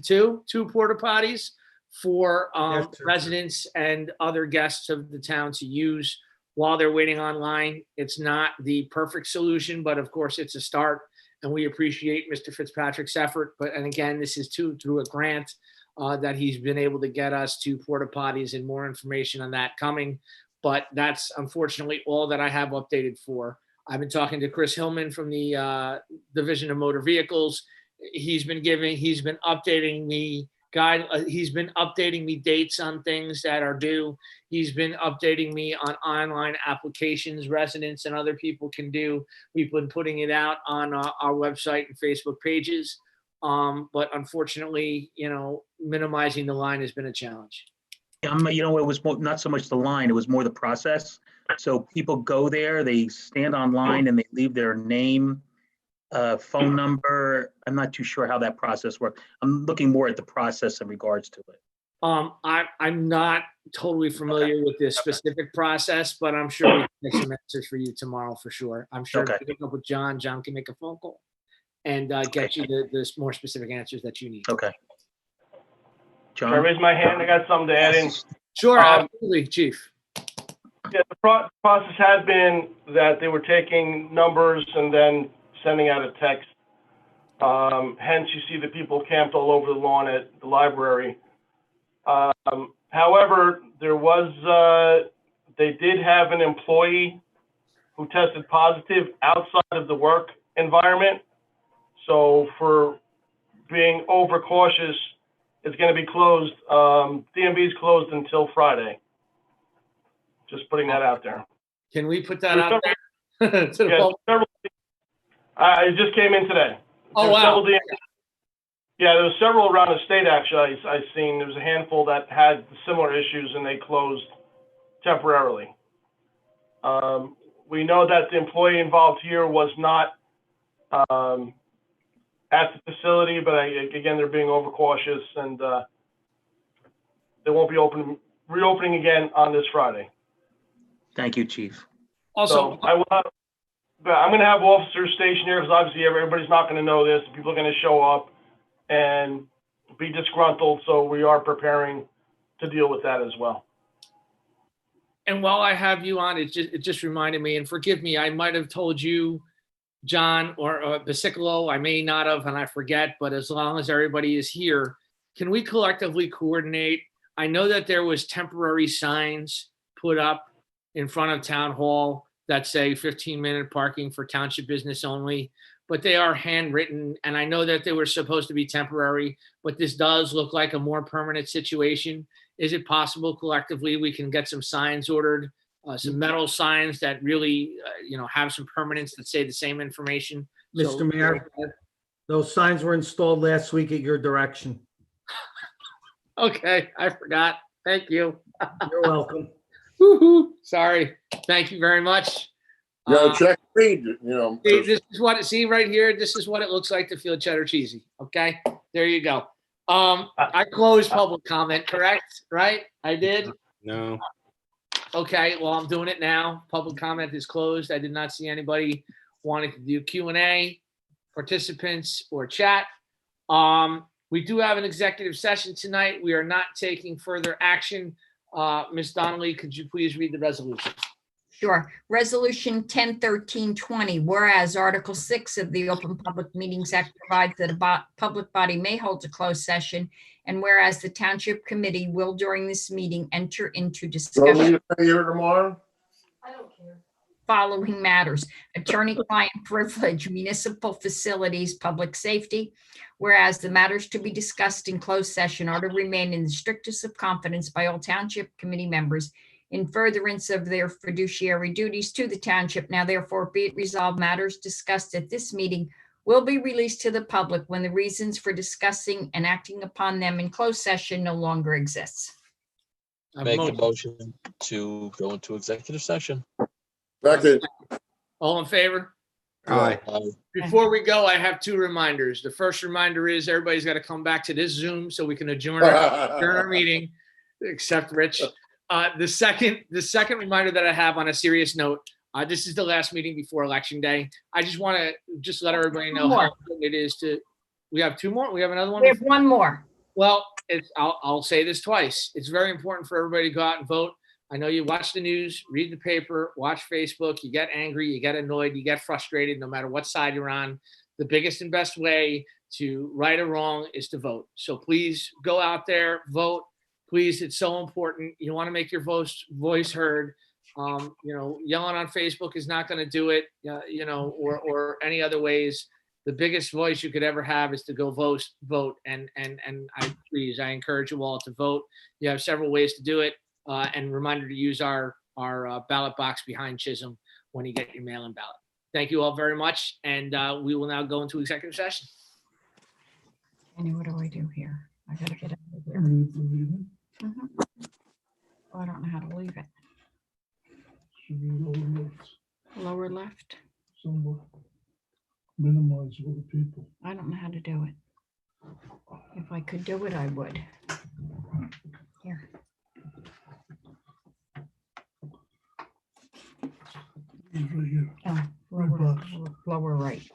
for residents and other guests of the town to use while they're waiting online. It's not the perfect solution, but of course it's a start, and we appreciate Mr. Fitzpatrick's effort. And again, this is through a grant that he's been able to get us 2 porta potties, and more information on that coming. But that's unfortunately all that I have updated for. I've been talking to Chris Hillman from the Division of Motor Vehicles. He's been updating me he's been updating me dates on things that are due. He's been updating me on online applications residents and other people can do. We've been putting it out on our website and Facebook pages. But unfortunately, minimizing the line has been a challenge. It was not so much the line, it was more the process. So people go there, they stand online and they leave their name, phone number. I'm not too sure how that process works. I'm looking more at the process in regards to it. I'm not totally familiar with this specific process, but I'm sure we can get some answers for you tomorrow for sure. I'm sure if you pick up with John can make a phone call. and get you the more specific answers that you need. Okay. Can I John? raise my hand? I got something to add in. Sure, Um, absolutely, Chief. Yeah, the process had been that they were taking numbers and then sending out a text. Hence, you see the people camped all over the lawn at the library. However, they did have an employee who tested positive outside of the work environment. So for being overcautious, it's going to be closed. DMV is closed until Friday. Just putting that out there. Can we put that out there? To the Yeah, public? it just came in today. Oh, There's wow. Yeah, there was several around the state, actually. I've seen there was a handful that had similar issues and they closed temporarily. We know that the employee involved here was not at the facility, but again, they're being overcautious and they won't be reopening again on this Friday. Thank you, Chief. Also, I'm going to have officers stationed here because obviously everybody's not going to know this. People are going to show up and be disgruntled, so we are preparing to deal with that as well. and while I have you on, it just reminded me, and forgive me, I might have told you, John, or Basicolo, I may not have, and I forget, but as long as everybody is here, can we collectively coordinate? I know that there was temporary signs put up in front of Town Hall that say 15-minute parking for township business only, but they are handwritten, and I know that they were supposed to be temporary, but this does look like a more permanent situation. Is it possible collectively we can get some signs ordered, some metal signs that really, have some permanence that say the same information? Mr. Mayor, those signs were installed last week at your direction. Okay, I forgot. Thank you. You're welcome. Woo-hoo. Sorry. Thank you very much. Check read, See, this is what see right here. This is what it looks like to feel cheddar cheesy. Okay, there you go. I closed public comment, correct? Right? I did. No. Okay, well, I'm doing it now. Public comment is closed. I did not see anybody wanting to do Q&A, participants, or chat. We do have an executive session tonight. We are not taking further action. Ms. Donnelly, could you please read the resolution? Sure. Resolution 101320, whereas Article 6 of the Open Public Meetings Act provides that a public body may hold a closed session, and whereas the Township Committee will during this meeting enter into discussion here tomorrow? following matters: attorney-client privilege, municipal facilities, public safety. Whereas the matters to be discussed in closed session are to remain in the strictest of confidence by all Township Committee members in furtherance of their fiduciary duties to the township. Now therefore be it resolved, matters discussed at this meeting will be released to the public when the reasons for discussing and acting upon them in closed session no longer exists. Make a motion to go into executive session. Second. All in favor? Aye. Before we go, I have two reminders. The first reminder is everybody's got to come back to this Zoom so we can adjourn our meeting, except Rich. The second reminder that I have on a serious note, this is the last meeting before Election Day. I just want to let everybody know how important it is to. We have two more. We have another one. We have one more. Well, I'll say this twice. It's very important for everybody to go out and vote. I know you watch the news, read the paper, watch Facebook. You get angry, you get annoyed, you get frustrated, no matter what side you're on. The biggest and best way to right or wrong is to vote. So please go out there, vote. Please, it's so important. You want to make your voice heard. Yelling on Facebook is not going to do it, or any other ways. The biggest voice you could ever have is to go vote. And I encourage you all to vote. You have several ways to do it. And reminder to use our ballot box behind Chisholm when you get your mail-in ballot. Thank you all very much. And we will now go into executive session. And what do I do here? I gotta get out of here. Mhm. Oh, I don't know how to leave it. Lower left. Minimize all the people. I don't know how to do it. If I could do it, I would. Here. Oh, lower right.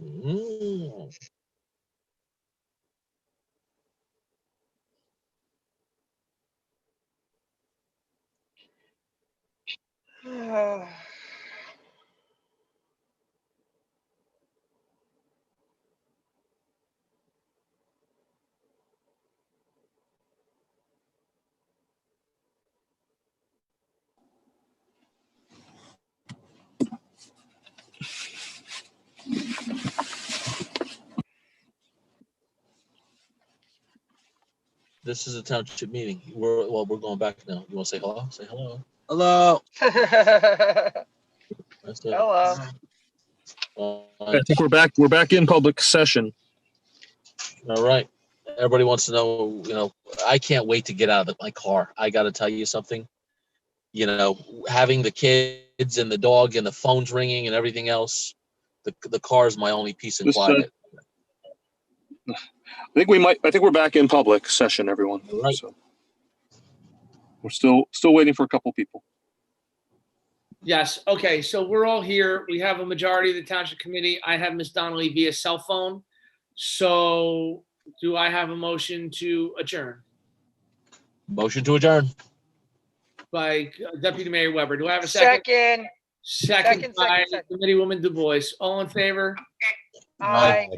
Mm. This is a township meeting. We're going back now. You want to say hello? Say hello. Hello. That's it. Hello. I think we're back. We're back in public session. All right. Everybody wants to know, I can't wait to get out of my car. I got to tell you something. Having the kids and the dog and the phones ringing and everything else, the car is my only peace and quiet. I think we're back in public session, everyone. All right. So we're still waiting for a couple people. Yes. Okay. So we're all here. We have a majority of the township committee. I have Ms. Donnelly via cell phone. So do I have a motion to adjourn Motion to adjourn. by Deputy Mayor Weber? Do I have a second? Second by Committeewoman Du Bois. All in favor? Aye.